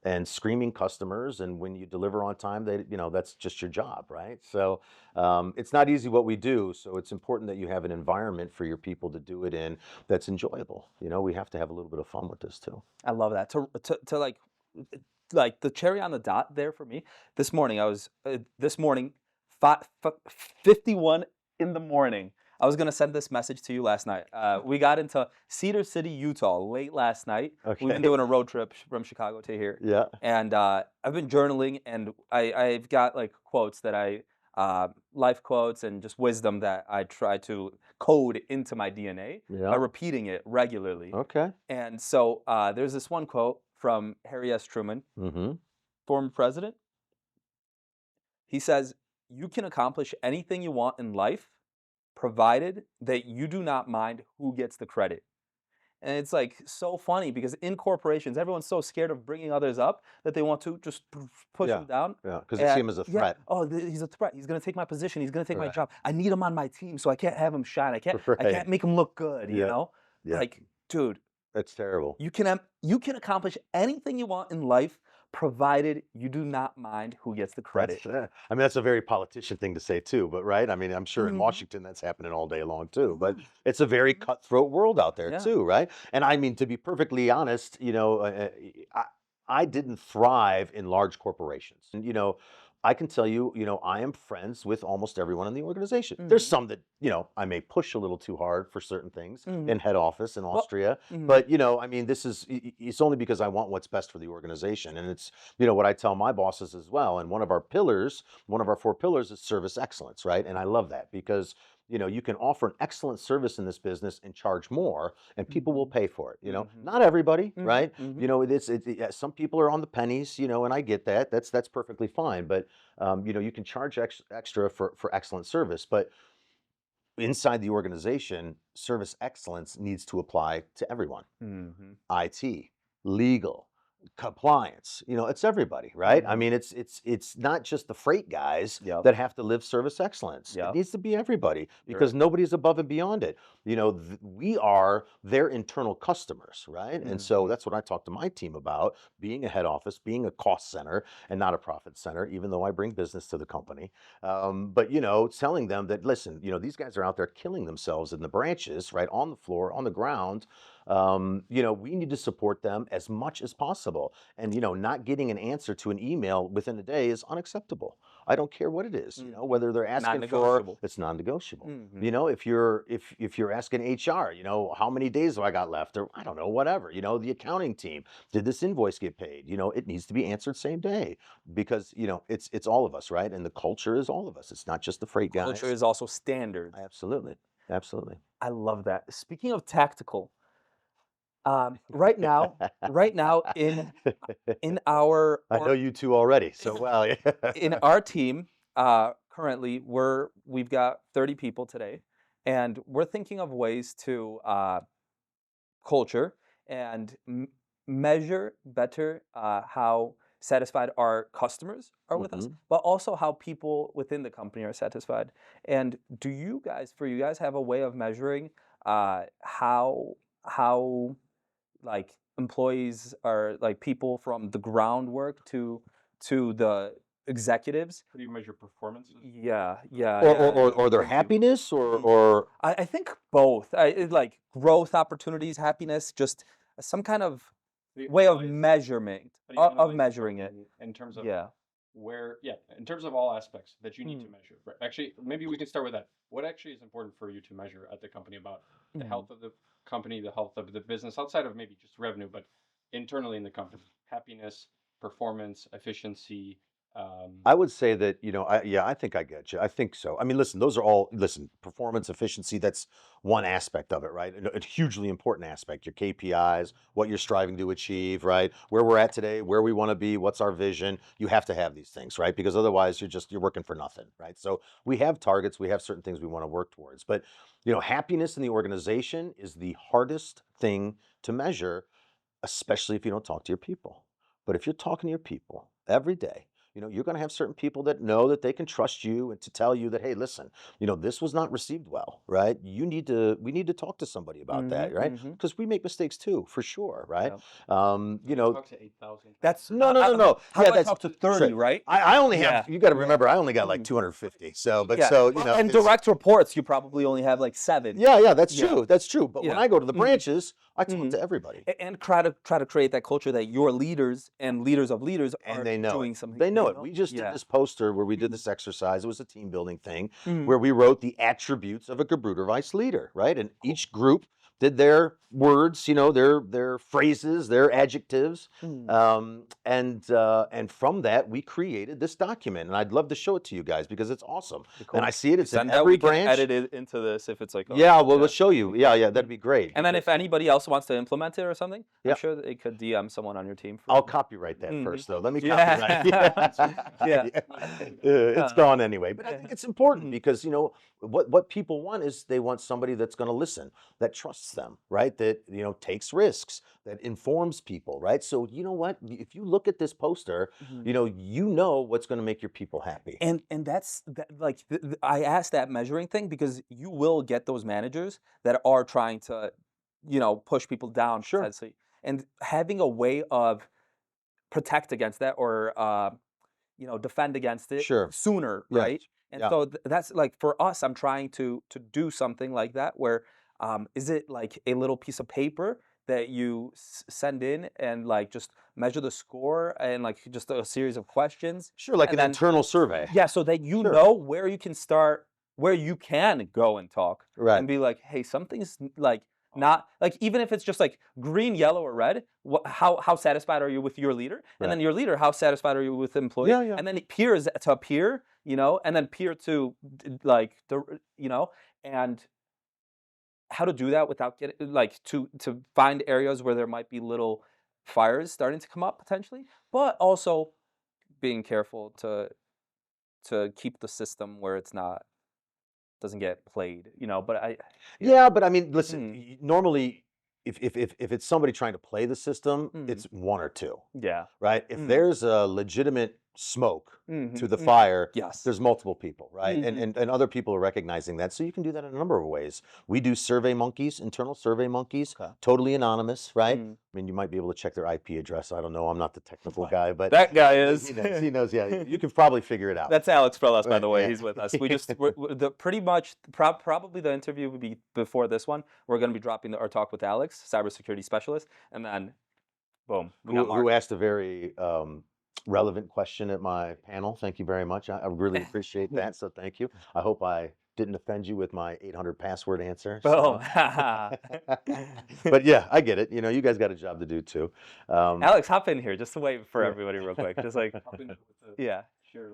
and screaming customers, and when you deliver on time, that's just your job, right? So it's not easy what we do. So it's important that you have an environment for your people to do it in that's enjoyable. We have to have a little bit of fun with this too. I love that. To like the cherry on the dot there for me. This morning I was this morning, 51 in the morning. I was gonna send this message to you last night. We got into Cedar City, Utah, late last night. We've been Okay. doing a road trip from Chicago to here, Yeah. and I've been journaling, and I've got like quotes that life quotes and just wisdom that I try to code into my DNA by Yeah. repeating it regularly. Okay. And so there's this one quote from Harry S. Truman, Mm-hmm. former president. He says, "You can accomplish anything you want in life, provided that you do not mind who gets the credit." And it's like so funny because in corporations, everyone's so scared of bringing others up that they want to just push Yeah. them down. Yeah. Because they see him as a Yeah. threat. Oh, he's a threat. He's gonna take my position. He's gonna take my Right. job. I need him on my team, so I can't have him shine. I Right. can't make him look good. You Yeah. know, Yeah. like, dude, That's terrible. you can accomplish anything you want in life, provided you do not mind who gets the credit. That's a very politician thing to say too, but right? I'm sure in Mhm. Washington that's happening all day long too, but it's a very cutthroat world out there Yeah. too, right? And to be perfectly honest, I didn't thrive in large corporations. And, I can tell you, I am friends with almost everyone in the organization. There's Mhm. some that, I may push a little too hard for certain things Mhm. in head office in Well, Austria. mhm. But, it's only because I want what's best for the organization. And it's, what I tell my bosses as well. And one of our 4 pillars is service excellence, right? And I love that because, you can offer an excellent service in this business and charge more, and people will Mhm. pay for it. Mhm. Not everybody, Mhm. right? Mhm. Yeah, some people are on the pennies, and I get that. That's perfectly fine. But you can charge extra for excellent service. But inside the organization, service excellence needs to apply to everyone. Mhm. IT, legal, compliance. It's everybody, right? Mhm. It's not just the freight guys Yep. that have to live service excellence. It Yep. needs to be everybody Sure. because nobody's above and beyond it. We are their internal customers, right? And so Mhm. that's what I talk to my team about: being a head office, being a cost center, and not a profit center. Even though I bring business to the company, but telling them that, listen, these guys are out there killing themselves in the branches, right, on the floor, on the ground. We need to support them as much as possible. And, not getting an answer to an email within a day is unacceptable. I don't care what it is, Mhm. whether they're asking for, Non-negotiable. it's non-negotiable. Mhm. If you're asking HR, how many days have I got left? Or I don't know, whatever, the accounting team, did this invoice get paid? It needs to be answered same day because, it's all of us, right? And the culture is all of us. It's not just the freight Culture guys. is also standards. Absolutely. Absolutely. I love that. Speaking of tactical, right now, in our I know you two already, so well, yeah. in our team, currently we've got 30 people today, and we're thinking of ways to culture and measure better how satisfied our customers are with us, Mhm. but also how people within the company are satisfied. And for you guys, have a way of measuring how like employees are, like people from the groundwork to the executives? How do you measure performance? Yeah, yeah, Or, yeah. or their Thank you. happiness, or, Mhm. or I think both. Like growth opportunities, happiness, just some kind of way of measurement of measuring it. In terms of Yeah. in terms of all aspects that you need to Mm. measure. Right. Actually, maybe we can start with that. What actually is important for you to measure at the company about the Mhm. health of the company, the health of the business, outside of maybe just revenue, but internally in the company, happiness, performance, efficiency. I would say that, I think I get you. I think so. Listen, those are all, performance, efficiency, that's one aspect of it, right? A hugely important aspect, your KPIs, what you're striving to achieve, right? Where we're at today, where we want to be, what's our vision. You have to have these things, right? Because otherwise you're working for nothing, right? So we have targets, we have certain things we want to work towards. But, happiness in the organization is the hardest thing to measure, especially if you don't talk to your people. But if you're talking to your people every day, you're going to have certain people that know that they can trust you and to tell you that, hey, listen, this was not received well, right? We need to talk to somebody about that, right? Because we make mistakes too, for sure, right? Talk to 8,000. That's No. How Yeah, do I talk to 30, right? I only Yeah. have, you got to remember, I only got like 250. So, but Yeah. so, and it's- direct reports, you probably only have like 7. yeah, that's Yeah. true. That's true. But when Yeah. I go to the branches, I talk to everybody. And try to create that culture that your leaders and leaders of leaders are And they know doing it. something. They know it. We just did Yeah. this poster where we did this exercise. It was a team building thing where we wrote the attributes of a Gebrüder Weiss leader, right? And each group did their words, their phrases, their adjectives, and from that we created this document. And I'd love to show it to you guys because it's awesome. And I see it. It's in Send that, every we can branch. edit it into this if it's like. Yeah, well, we'll show you. Yeah, that'd be great. And then if anybody else wants to implement it or something, Yep. I'm sure that they could DM someone on your team. I'll copyright that first, though. Let me Yeah. copyright. Yeah. It's gone anyway. But I think it's important because what people want is they want somebody that's going to listen, that trusts them, right? That takes risks, that informs people, right? So you know what? If you look at this poster, you know what's going to make your people happy. And that's like I asked that measuring thing because you will get those managers that are trying to, push people down. Sure. Potentially. And having a way of protect against that or defend against it Sure. sooner, Yes. right? And Yeah. so that's like for us, I'm trying to do something like that where is it like a little piece of paper that you send in and like just measure the score and like just a series of questions? Sure, like And an then- internal survey. Yeah, so that you Sure. know where you can start, where you can go and talk, Right. and be like, hey, something's like not like even if it's just like green, yellow, or red. How satisfied are you with your leader? And then your leader, how satisfied are you with the employee? Yeah. And then peers to peer, and then peer to like and how to do that without getting like to find areas where there might be little fires starting to come up potentially, but also being careful to keep the system where it's not doesn't get played, but Yeah, but I mean, listen, normally if it's somebody trying to play the system, it's one or two, yeah. right? If there's a legitimate smoke Mhm, to the fire, Yes. there's multiple people, right? And other people are recognizing that. So you can do that in a number of ways. We do survey monkeys, internal survey monkeys, Okay. totally anonymous, right? I mean, you might be able to check their IP address. I don't know. I'm not the technical guy, but That guy is. he knows. Yeah, you can probably figure it out. That's Alex Frelas, by the way. Yeah. He's with us. We just pretty much probably the interview would be before this one. We're going to be dropping our talk with Alex, cybersecurity specialist, and then boom, we got Mark. Who asked a very relevant question at my panel. Thank you very much. I really appreciate that. So thank you. I hope I didn't offend you with my 800 password answer. Boom. But yeah, I get it. You guys got a job to do too. Alex, hop in here just to wait for everybody real quick. Just like yeah, sure.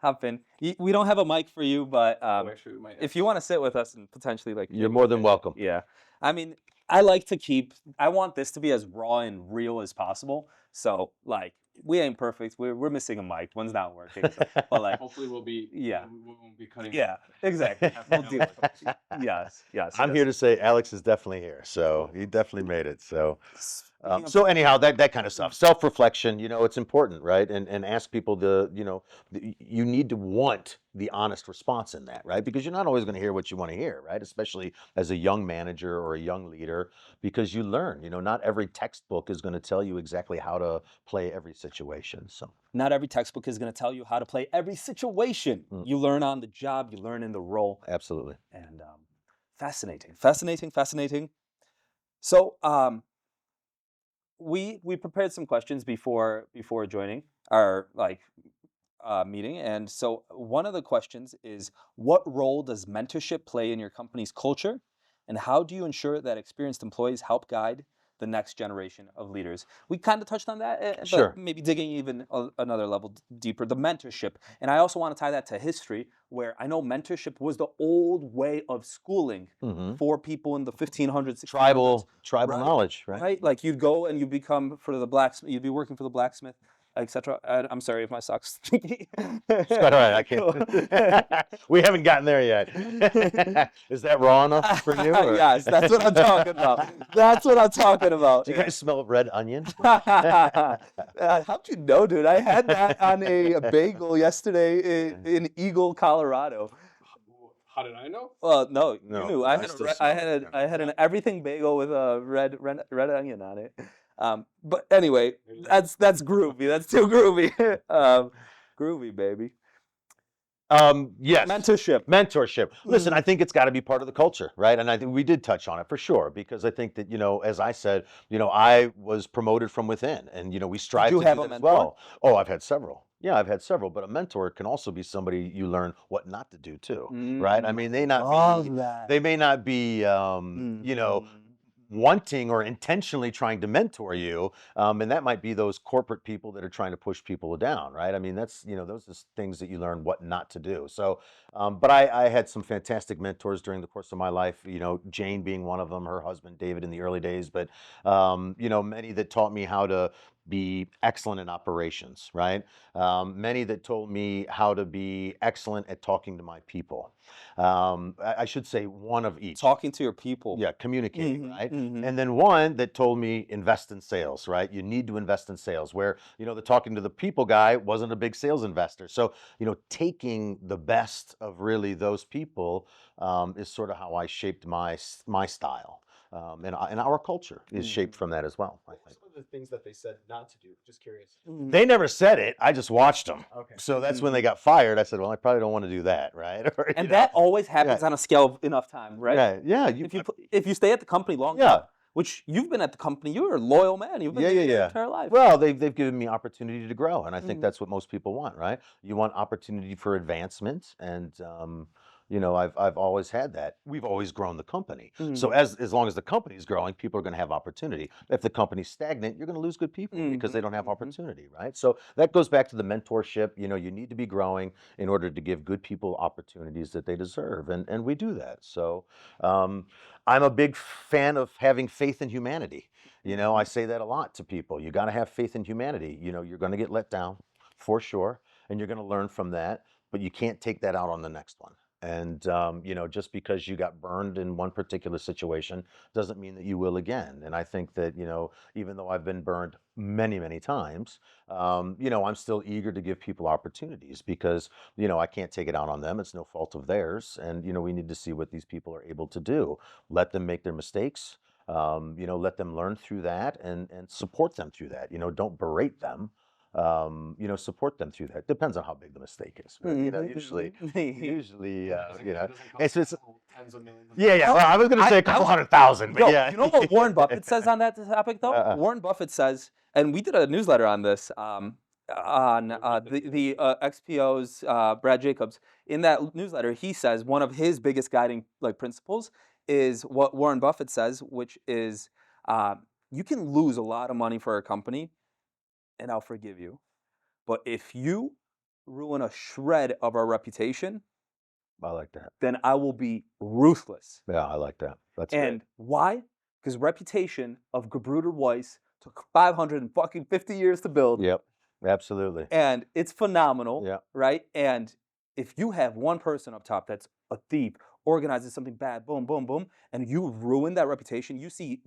Hop in. We don't have a mic for you, but Actually, we might if you want to sit with us and potentially like You're more than welcome. Yeah. I mean, I want this to be as raw and real as possible. So like we ain't perfect. We're missing a mic. One's not working. So, but like Hopefully we'll be. Yeah. We won't be cutting. yeah, exactly. We'll do it. Yes. I'm here to say Alex is definitely here. So he definitely made it. So Speaking of- so anyhow, that kind of stuff, self-reflection, it's important, right? And ask people you need to want the honest response in that, right? Because you're not always going to hear what you want to hear, right? Especially as a young manager or a young leader, because you learn, not every textbook is going to tell you exactly how to play every situation. So Not every textbook is going to tell you how to play every situation. You learn on the job, you learn in the role. absolutely. And fascinating. So we prepared some questions before joining our meeting, and so one of the questions is, what role does mentorship play in your company's culture, and how do you ensure that experienced employees help guide the next generation of leaders? We kind of touched on that, but Sure. maybe digging even another level deeper, the mentorship. And I also want to tie that to history, where I know mentorship was the old way of schooling for people in the 1500s, 1600s. Tribal Right. knowledge, right? Right? Like you'd go and you become you'd be working for the blacksmith, etc. I'm sorry if my socks. It's quite all right. I can't. We haven't gotten there yet. Is that raw enough for you? Or? Yes, that's what I'm talking about. That's what I'm talking about. Do you guys smell red onion? How'd you know, dude? I had that on a bagel yesterday in Eagle, Colorado. How did I know? Well, no, No, you knew. I I had still a, smell I had an everything bagel with a red onion on it. But anyway, that's groovy. That's too groovy. Groovy, baby. Yes. Mentorship. Listen, Mhm. I think it's got to be part of the culture, right? And I think we did touch on it for sure, because I think that, as I said, I was promoted from within, and, we strive you to have do a that as mentor? well. Oh, I've had several. Yeah, I've had several, but a mentor can also be somebody you learn what not to do too, right? I mean, Love that. they may not be, Mhm. wanting or intentionally trying to mentor you, and that might be those corporate people that are trying to push people down, right? I mean, that's those are things that you learn what not to do. So, but I had some fantastic mentors during the course of my life. Jane being one of them, her husband David in the early days, but many that taught me how to be excellent in operations, right? Many that told me how to be excellent at talking to my people. I should say one of each. Talking to your people. Yeah, communicating, Mhm, right? mhm. And then one that told me invest in sales, right? You need to invest in sales, where, the talking to the people guy wasn't a big sales investor. So, taking the best of really those people is sort of how I shaped my style. And our culture is shaped from that as well, I think. Some of the things that they said not to do. Just curious. They never said it. I just watched them. Okay. So that's when they got fired. I said, well, I probably don't want to do that, right? Or, And that always happens Yeah. on a scale of enough time, right? Yeah, yeah. If you stay at the company long Yeah. enough, which you've been at the company, you're a loyal man. You've been there your entire life. Well, they've given me opportunity to grow, and I think Mhm. that's what most people want, right? You want opportunity for advancement, and I've always had that. We've always grown the company, so as long as the company's growing, people are going to have opportunity. If the company's stagnant, you're going to lose good people because they don't have opportunity, right? So that goes back to the mentorship. You need to be growing in order to give good people opportunities that they deserve, and we do that. So I'm a big fan of having faith in humanity. I say that a lot to people. You got to have faith in humanity. You're going to get let down for sure, and you're going to learn from that, but you can't take that out on the next one. And, just because you got burned in one particular situation doesn't mean that you will again. And I think that, even though I've been burned many, many times, I'm still eager to give people opportunities because, I can't take it out on them. It's no fault of theirs. And, we need to see what these people are able to do. Let them make their mistakes. Let them learn through that and support them through that. Don't berate them. Support them through that. Depends on how big the mistake is. Right? Usually, it's Tens of millions. yeah. Well, I was going to say a couple 100,000, but Yo, yeah. you know what Warren Buffett says on that topic, though? Uh-uh. Warren Buffett says, and we did a newsletter on this on the XPO's Brad Jacobs. In that newsletter, he says one of his biggest guiding principles is what Warren Buffett says, which is you can lose a lot of money for a company, and I'll forgive you. But if you ruin a shred of our reputation, I like that. then I will be ruthless. Yeah, I like that. That's And great. why? Because reputation of Gebrüder Weiss took 550 years to build. Yep, absolutely. And it's phenomenal, Yeah. right? And if you have one person up top that's a thief, organizes something bad, boom, boom, boom, and you ruin that reputation, you see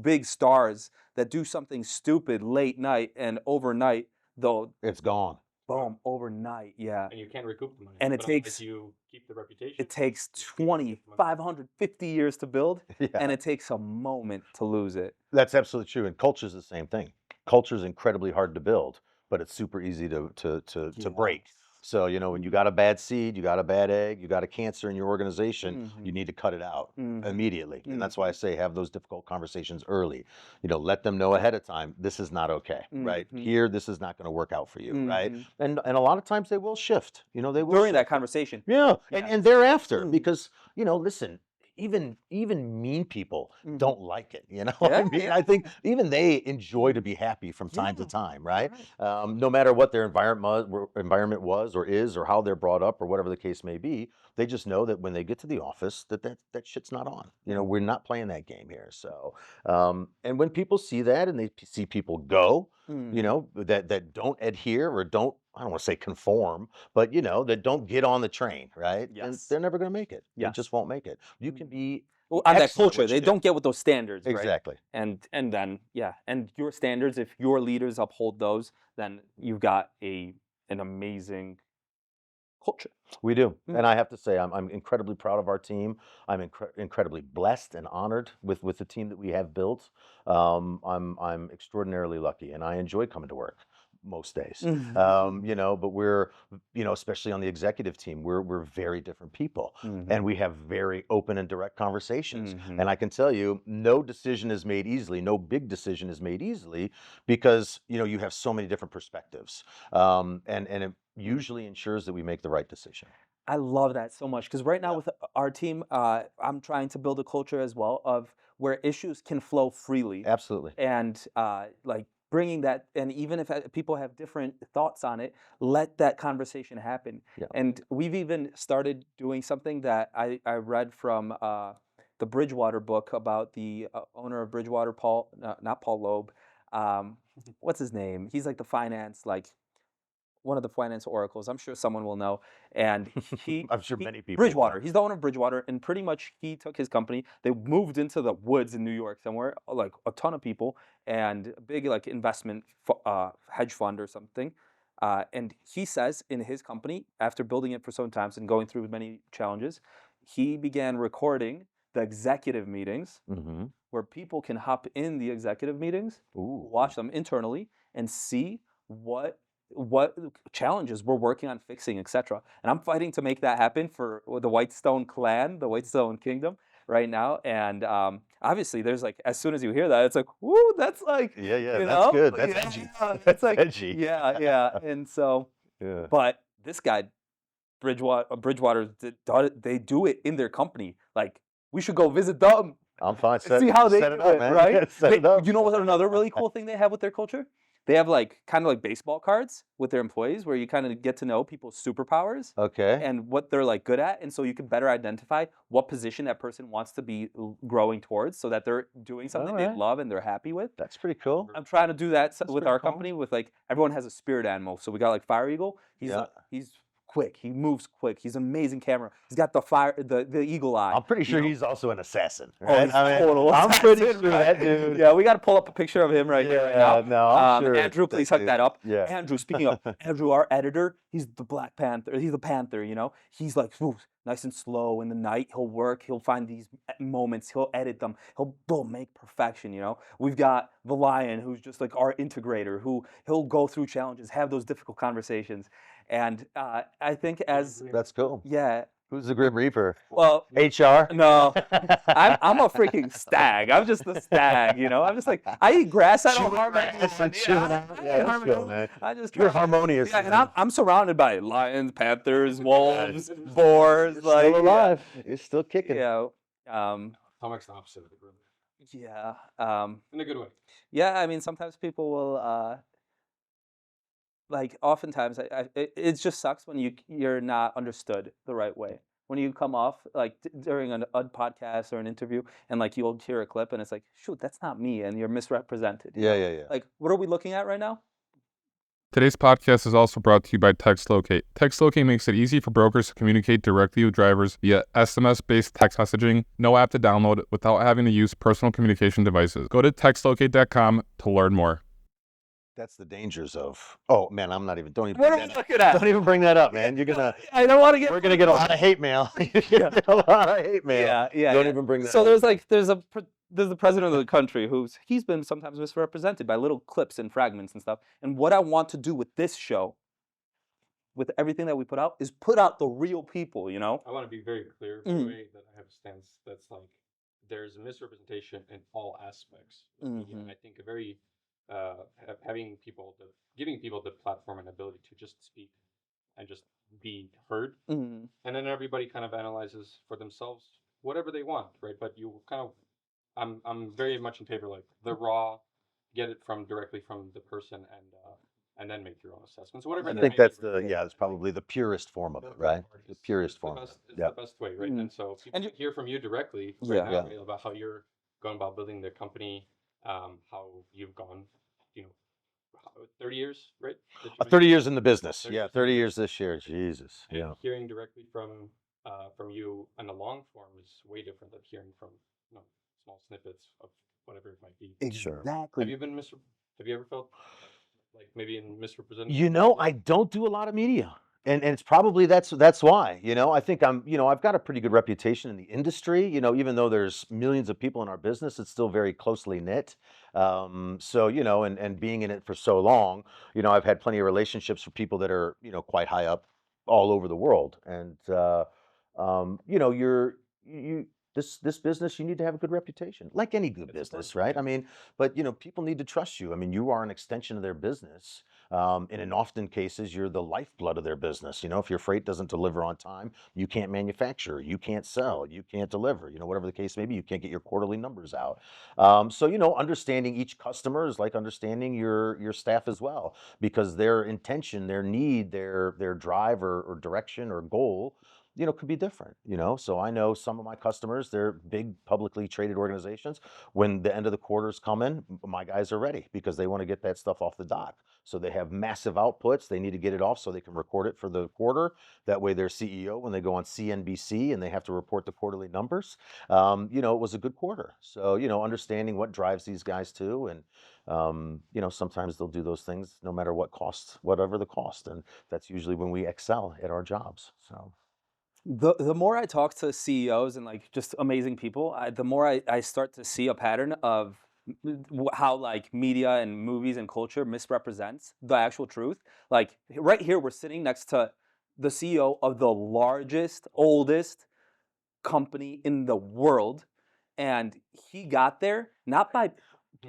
big stars that do something stupid late night and overnight, though, It's gone. boom, overnight, yeah. And you can't recoup the money. And it But takes- unless you keep the reputation. It takes you keep the money. 550 years to build, Yeah. and it takes a moment to lose it. That's absolutely true. And culture is the same thing. Culture is incredibly hard to build, but it's super easy to break. So, when you got a bad seed, you got a bad egg, you got a cancer in your organization, you need to cut it out immediately. And that's why I say have those difficult conversations early. Let them know ahead of time, this is not okay, right? Here, this is not going to work out for you, right? And a lot of times they will shift, they will During shift. that conversation. Yeah, Yeah. and thereafter, because, listen, even mean people Mhm. don't like it. You know what I Yeah, mean? yeah. I think even they enjoy to be happy from time to Yeah, time, right? right. No matter what their environment was or is, or how they're brought up, or whatever the case may be, they just know that when they get to the office, that shit's not on. You know, Mhm. we're not playing that game here. So, and when people see that and they see people go, you Mhm. know, that don't adhere or don't, I don't want to say conform, but you know, that don't get on the train, right? Then Yes. they're never going to make it. They just Yes. won't make it. You can Mhm. be Well, on that excellent at culture, what you they do. don't get with those standards, right? Exactly. And then yeah, and your standards, if your leaders uphold those, then you've got an amazing culture. We do. Mm. And I have to say, I'm incredibly proud of our team. I'm incredibly blessed and honored with the team that we have built. I'm extraordinarily lucky, and I enjoy coming to work most days. You know, but we're, you know, especially on the executive team, we're very different people, and we have very open and direct conversations. Mhm. And I can tell you, no decision is made easily. No big decision is made easily because you know you have so many different perspectives, and it usually ensures that we make the right decision. I love that so much because right now Yeah, with our team, I'm trying to build a culture as well of where issues can flow freely, absolutely. and like bringing that, and even if people have different thoughts on it, let that conversation happen. Yeah. And we've even started doing something that I read from the Bridgewater book about the owner of Bridgewater, Paul, not Paul Loeb. What's his name? He's like the finance, like one of the finance oracles. I'm sure someone will know. And he, I'm sure he many people will. Bridgewater. He's the owner of Bridgewater, and pretty much he took his company. They moved into the woods in New York somewhere, like a ton of people, and a big like investment hedge fund or something. And he says in his company, after building it for some times and going through many challenges, he began recording the executive meetings Mm-hmm. where people can hop in the executive meetings, Ooh. watch them internally, and see what challenges we're working on fixing, etc. And I'm fighting to make that happen for the Whitestone clan, the Whitestone kingdom right now. And obviously, there's like as soon as you hear that, it's like, woo, that's like, Yeah, yeah, you that's know, good. That's yeah, edgy. it's That's like, edgy. yeah, yeah. And so, Yeah. but this guy, Bridgewater, they do it in their company. Like, we should go visit them I'm fine. and see how they Set do it up, it, man. right? Yeah, set it up. You know what another really cool thing they have with their culture? They have like kind of like baseball cards with their employees where you kind of get to know people's superpowers Okay. and what they're like good at, and so you can better identify what position that person wants to be growing towards so that they're doing something they right. love and they're happy with. That's pretty cool. I'm trying to do that with pretty our cool. company with like everyone has a spirit animal. So we got like Fire Eagle. Yeah. He's quick. He moves quick. He's an amazing camera. He's got the eagle eye. I'm pretty you sure know? he's also an assassin, Oh, right? he's I mean, total I'm pretty assassin, sure right? that dude. Yeah, we got to pull up a picture of him right here right now. no, I'm sure. Andrew, please hook dude- that up. Yeah. Andrew, speaking of Andrew, our editor, he's the Black Panther. He's the Panther, you know. He's like nice and slow in the night. He'll work. He'll find these moments. He'll edit them. He'll make perfection. You know. We've got the Lion, who's just like our integrator, who he'll go through challenges, have those difficult conversations, and I think as That's cool. yeah, Who's the Grim Reaper? well, HR? no, I'm a freaking stag. I'm just the stag, you know. I'm just like I eat grass. I don't Chewing harm grass anyone. and chewing out. I Yeah, ain't that's harming cool, anyone. man. I just You're try- harmonious. Yeah, and man. I'm surrounded by lions, panthers, wolves, boars. You're Like still alive. You're still kicking. yeah, um, Tomic's the opposite of the gorilla. yeah, In a good way. yeah. I mean, sometimes people will like. Oftentimes, it just sucks when you're not understood the right way. When you come off like during a podcast or an interview, and like you'll hear a clip, and it's like, shoot, that's not me, and you're misrepresented. you Yeah, know? yeah, yeah. Like, what are we looking at right now? Today's podcast is also brought to you by TextLocate. TextLocate makes it easy for brokers to communicate directly with drivers via SMS-based text messaging, no app to download without having to use personal communication devices. Go to textlocate.com to learn more. That's the dangers of. Oh man, I'm not even. Don't even. What bring are we that up. looking at? Don't even bring that up, man. You're gonna. I don't want to get. We're gonna get a lot of hate mail. You're gonna get a lot of hate mail. Yeah, yeah. Don't yeah. even bring that. So up. there's the president of the country he's been sometimes misrepresented by little clips and fragments and stuff. And what I want to do with this show, with everything that we put out, is put out the real people. You know. I want to be very clear, by the way, that I have a stance that's like there's a misrepresentation in all aspects of media. And I think a very giving people the platform and ability to just speak and just be heard, Mm-hmm. and then everybody kind of analyzes for themselves whatever they want, right? But you kind of, I'm very much in favor like the raw, get it from directly from the person and then make your own assessments, whatever I that think may that's be. Right? it's probably the purest form of it, right? The purest form of it. It's Yeah. the best way, right? Mm. And so people And you, hear from you directly right yeah. now Yeah. right, about how you're going about building the company, how you've gone, you know, 30 years, right? That you 30 mentioned? years in the business. 30 Yeah, years in the 30 years business. this year. Jesus. And Yeah. hearing directly from you in the long form is way different than hearing from small snippets of whatever it might be. Sure. Have you been have you ever felt like maybe in misrepresented? I don't do a lot of media. And it's probably that's why, I think I've got a pretty good reputation in the industry, even though there's millions of people in our business, it's still very closely knit. So, and being in it for so long, I've had plenty of relationships with people that are, quite high up all over the world. And, you, this business, you need to have a good reputation, like any good business, right? I mean, but people need to trust you. I mean, you are an extension of their business. And in often cases, you're the lifeblood of their business. If your freight doesn't deliver on time, you can't manufacture, you can't sell, you can't deliver, whatever the case may be, you can't get your quarterly numbers out. So, understanding each customer is like understanding your staff as well, because their intention, their need, their drive or direction or goal, could be different, So I know some of my customers, they're big publicly traded organizations. When the end of the quarter's coming, my guys are ready because they want to get that stuff off the dock. So they have massive outputs. They need to get it off so they can record it for the quarter. That way their CEO, when they go on CNBC and they have to report the quarterly numbers, it was a good quarter. So, understanding what drives these guys too. And, sometimes they'll do those things no matter what cost, whatever the cost. And that's usually when we excel at our jobs. So. The more I talk to CEOs and like just amazing people, the more I start to see a pattern of how like media and movies and culture misrepresents the actual truth. Like right here, we're sitting next to the CEO of the largest, oldest company in the world, and he got there not by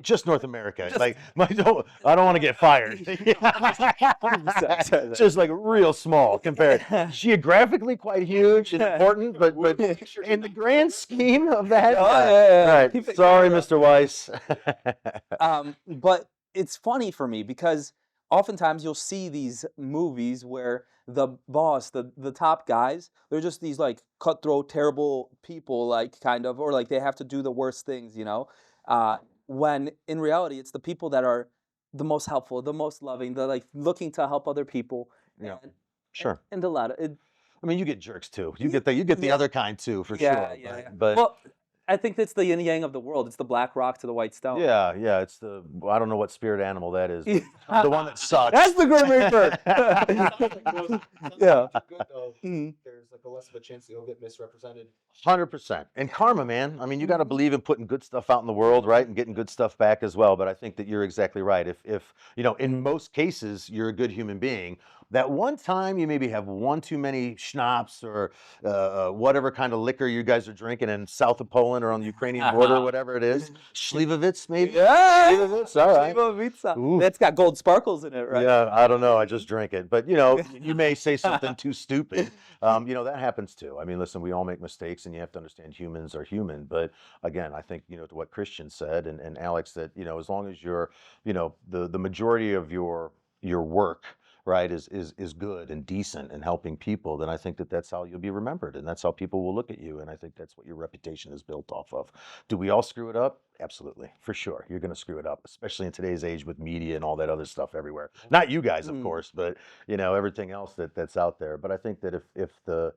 Just North America. just Like, I don't want to get fired. Sorry. Just like real small compared. Geographically quite huge and important, but in the grand scheme of that, Oh, yeah. right. Keep it Sorry, real. Mr. Weiss. But it's funny for me because oftentimes you'll see these movies where the boss, the top guys, they're just these like cutthroat, terrible people, like kind of, or like they have to do the worst things. When in reality, it's the people that are the most helpful, the most loving, the like looking to help other people. Yeah, And, sure. and a lot of it. I mean, you get jerks too. You get the Yeah. other kind too, for Yeah, sure. yeah. But Well, I think that's the yin yang of the world. It's the black rock to the white stone. yeah, it's I don't know what spirit animal that is. Yeah. The one that sucks. That's the Grim Reaper. Yeah. Good though. Mhm. There's like a less of a chance that you'll get misrepresented. 100%. And karma, man. I mean, you got to believe in putting good stuff out in the world, right? And getting good stuff back as well. But I think that you're exactly right. If in most cases, you're a good human being, that one time you maybe have one too many schnapps or whatever kind of liquor you guys are drinking in south of Poland or on the Ukrainian border, whatever it is. Slivovitz, maybe? Yeah. Slivovitz, all right. Slivovica. Ooh. That's got gold sparkles in it, right? Yeah, I don't know. I just drink it. But, you may say something too stupid. That happens too. I mean, listen, we all make mistakes and you have to understand humans are human. But again, I think, to what Christian said and Alex, that, as long as you're, the majority of your work, right, is good and decent and helping people, then I think that's how you'll be remembered and that's how people will look at you. And I think that's what your reputation is built off of. Do we all screw it up? Absolutely, for sure. You're going to screw it up, especially in today's age with media and all that other stuff everywhere. Not you guys, of course, but everything else that's out there. But I think that if the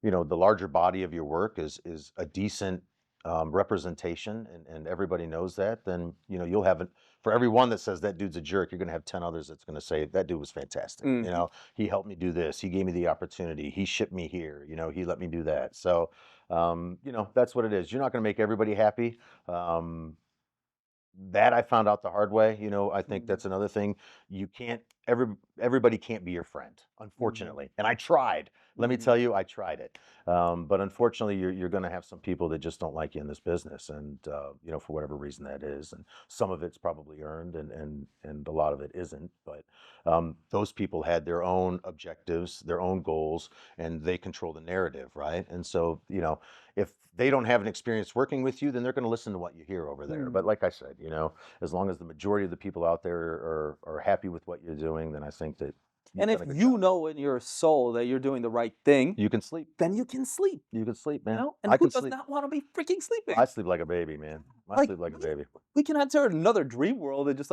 the larger body of your work is a decent representation and everybody knows that, then you'll have for every one that says that dude's a jerk, you're going to have 10 others that's going to say that dude was fantastic. Mhm. He helped me do this, he gave me the opportunity, he shipped me here, he let me do that. So that's what it is. You're not going to make everybody happy. That I found out the hard way. I think that's another thing. You can't everybody can't be your friend, unfortunately. And I tried. Let me tell you, I tried it. But unfortunately, you're going to have some people that just don't like you in this business, and for whatever reason that is, and some of it's probably earned, and a lot of it isn't. But those people had their own objectives, their own goals, and they control the narrative, right? And so, if they don't have an experience working with you, then they're going to listen to what you hear over there. But like I said, as long as the majority of the people out there are happy with what you're doing, then I think that you've And if done a good you job. know in your soul that you're doing the right thing, You can sleep. then you can sleep. You can sleep, man. And I who can does sleep. not want to be freaking sleeping? I sleep like a baby, man. I Like, sleep like a baby. We can enter another dream world and just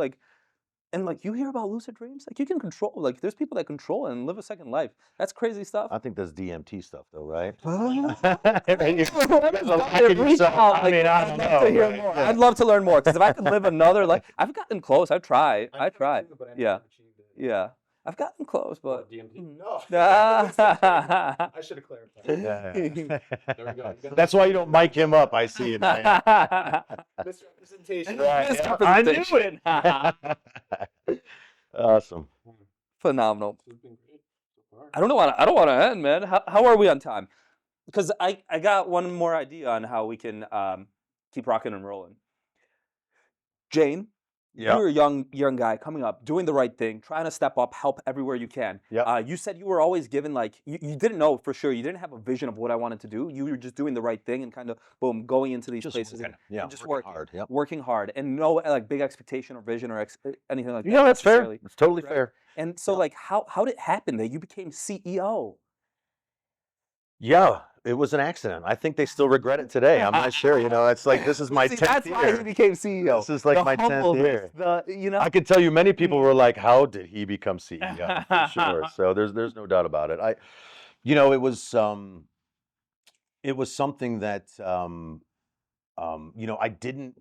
you hear about lucid dreams? Like you can control, like there's people that control and live a second life. That's crazy stuff. I think that's DMT stuff, though, right? I'd love to hear more. I'd love to learn more because if I could live another life, I've gotten close. I've tried. I tried. Yeah. Yeah. I've gotten close, but DMT? No. I I should have clarified. Yeah. There we go. That's why you don't mic him up. I see it. Man. Misrepresentation. I knew it. Awesome. Phenomenal. This has been great so far. I don't want to end, man. How are we on time? Because I got one more idea on how we can keep rocking and rolling. Jane, Yeah. you're a young guy coming up, doing the right thing, trying to step up, help everywhere you can. Yep. You said you were always given you didn't know for sure. You didn't have a vision of what I wanted to do. You were just doing the right thing and kind of boom, going into these places working. and just working working hard. Yep. working hard, and no big expectation or vision or anything like that. Yeah, that's fair. necessarily, It's totally right? fair. And so how did it happen that you became CEO? Yeah, it was an accident. I think they still regret it today. I'm not sure. It's like this is my 10th That's year. why he became CEO. This is like The my 10th humbleness, year. I can tell you, many people were like, "How did he become CEO?" For sure. So there's no doubt about it. It was something that I didn't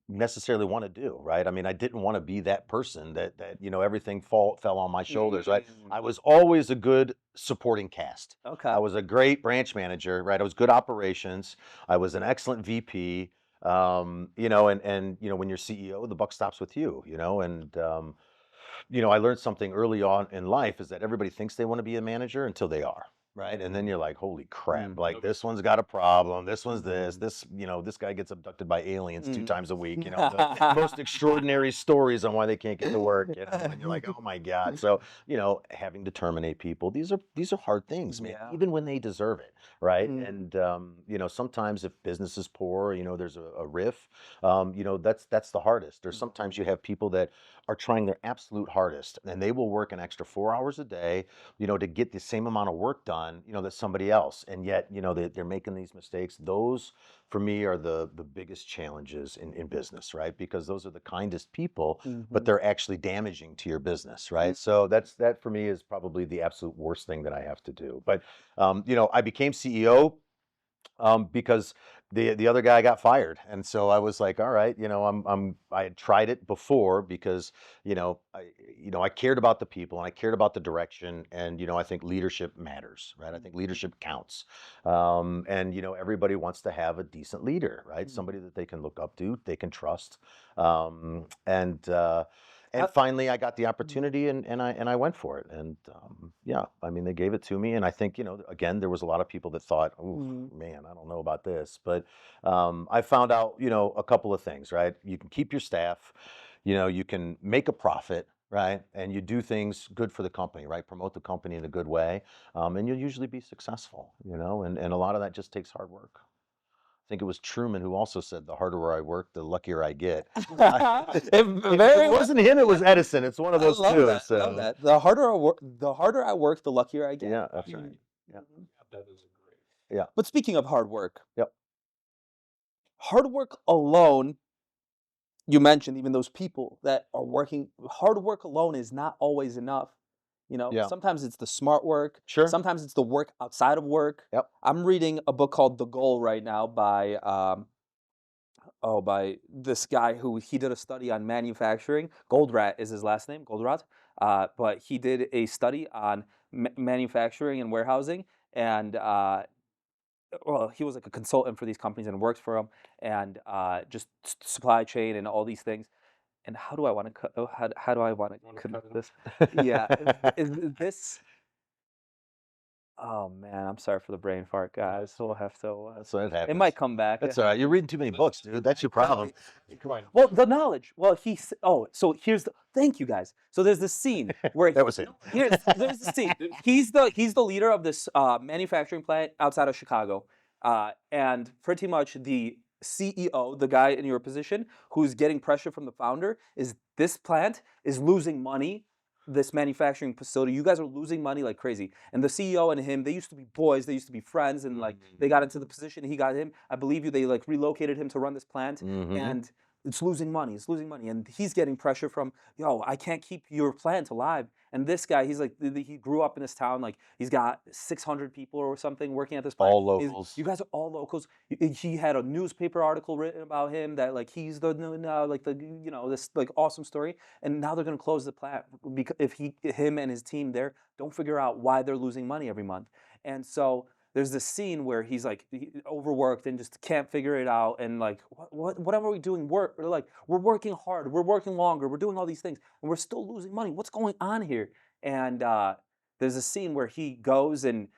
necessarily want to do, right? I mean, I didn't want to be that person that everything fell on my shoulders, right? I was always a good supporting cast. Okay. I was a great branch manager, right? I was good operations. I was an excellent VP. And when you're CEO, the buck stops with you, and I learned something early on in life is that everybody thinks they want to be a manager until they are. Right. And then you're like, holy crap, like this one's got a problem. This one's this guy gets abducted by aliens 2 times a week. The most extraordinary stories on why they can't get to work. And you're like, oh my God. So, having to terminate people, these are hard things, man, even when they deserve it. Right. And, sometimes if business is poor, there's a riff, that's the hardest. Or sometimes you have people that are trying their absolute hardest and they will work an extra 4 hours a day, to get the same amount of work done, that somebody else. And yet, they're making these mistakes. Those, for me, are the biggest challenges in business, right? Because those are the kindest people, but they're actually damaging to your business, right? So that for me is probably the absolute worst thing that I have to do. But, I became CEO because the other guy got fired, and so I was like, all right, I had tried it before because I cared about the people and I cared about the direction, and I think leadership matters, right? I think leadership counts, and everybody wants to have a decent leader, right? Somebody that they can look up to, they can trust, and finally, I got the opportunity, and I went for it. And I mean, they gave it to me, and I think again, there was a lot of people that thought, "Oh man, I don't know about this," but I found out a couple of things. Right, you can keep your staff, you can make a profit, right, and you do things good for the company, right, promote the company in a good way, and you'll usually be successful. And a lot of that just takes hard work. I think it was Truman who also said, "The harder I work, the luckier I get." It wasn't him; it was Edison. It's one of those two. That. I love that. The harder I work, the luckier I get. Yeah, that's right. Yeah, That is a great. yeah. But speaking of hard work, Yep. hard work alone. You mentioned even those people that are working. Hard work alone is not always enough. Yeah. Sometimes it's the smart work. Sure. Sometimes it's the work outside of work. Yep. I'm reading a book called The Goal right now by this guy who he did a study on manufacturing. Goldrat is his last name, Goldrat. But he did a study on manufacturing and warehousing, and he was like a consultant for these companies and worked for them, and just supply chain and all these things. and how do I want to cut? Oh, how do I want to Wanna cut cut it this? Yeah, is this? Oh man, I'm sorry for the brain fart, guys. We'll have to. That's what It happens. might come back. That's all right. You're reading too many books, dude. That's your problem. Come on. Well, the knowledge. Well, oh, so here's the. Thank you guys. So there's this scene where That was it. there's the scene. He's the leader of this manufacturing plant outside of Chicago, and pretty much the CEO, the guy in your position, who's getting pressure from the founder, is this plant is losing money. This manufacturing facility, you guys are losing money like crazy. And the CEO and him, they used to be boys, they used to be friends, and like they got into the position. He got him. I believe you. They like relocated him to run this plant, and it's losing money. It's losing money, and he's getting pressure from, yo, I can't keep your plant alive. And this guy, he's like, he grew up in this town. Like he's got 600 people or something working at this plant. All He's- locals. You guys are all locals. He had a newspaper article written about him that like he's the like the this like awesome story. And now they're gonna close the plant because if him and his team there don't figure out why they're losing money every month. And so there's this scene where he's like overworked and just can't figure it out, and like what are we doing? We're working hard, we're working longer, we're doing all these things, and we're still losing money. What's going on here? And there's a scene where he goes and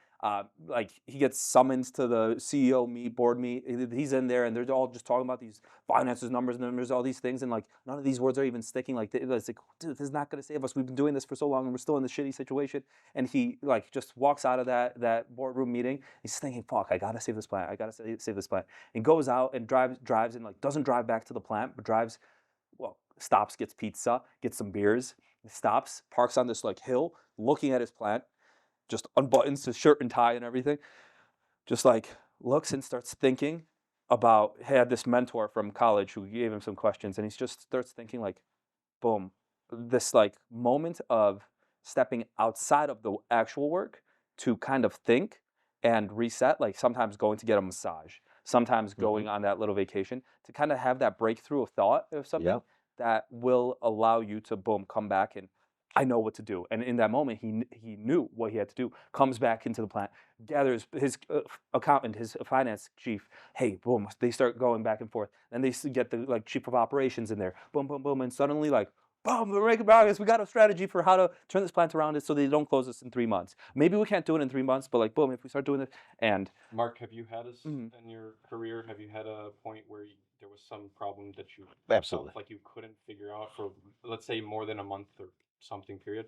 like he gets summoned to the CEO board meet. He's in there, and they're all just talking about these finances, numbers, all these things, and like none of these words are even sticking. Like it's like, dude, this is not going to save us. We've been doing this for so long, and we're still in this shitty situation. And he like just walks out of that boardroom meeting. He's thinking, "Fuck, I gotta save this plant. I gotta save this plant." And goes out and drives, and like doesn't drive back to the plant, but drives. Well, stops, gets pizza, gets some beers, stops, parks on this like hill, looking at his plant, just unbuttons his shirt and tie and everything, just like looks and starts thinking about, had this mentor from college who gave him some questions, and he just starts thinking like, boom, this like moment of stepping outside of the actual work to kind of think and reset, like sometimes going to get a massage, sometimes going on that little vacation to kind of have that breakthrough of thought of something Yeah. that will allow you to boom, come back and I know what to do. And in that moment, he knew what he had to do. Comes back into the plant, gathers his accountant, his finance chief. Hey, boom! They start going back and forth. Then they get the like chief of operations in there. Boom, boom, boom, and suddenly like, boom! We're making progress. We got a strategy for how to turn this plant around, so they don't close us in 3 months. Maybe we can't do it in 3 months, but like, boom! If we start doing it, and Mark, have you had in your career? Have you had a point where there was some problem that you Absolutely. felt like you couldn't figure out for, let's say, more than a month or something period?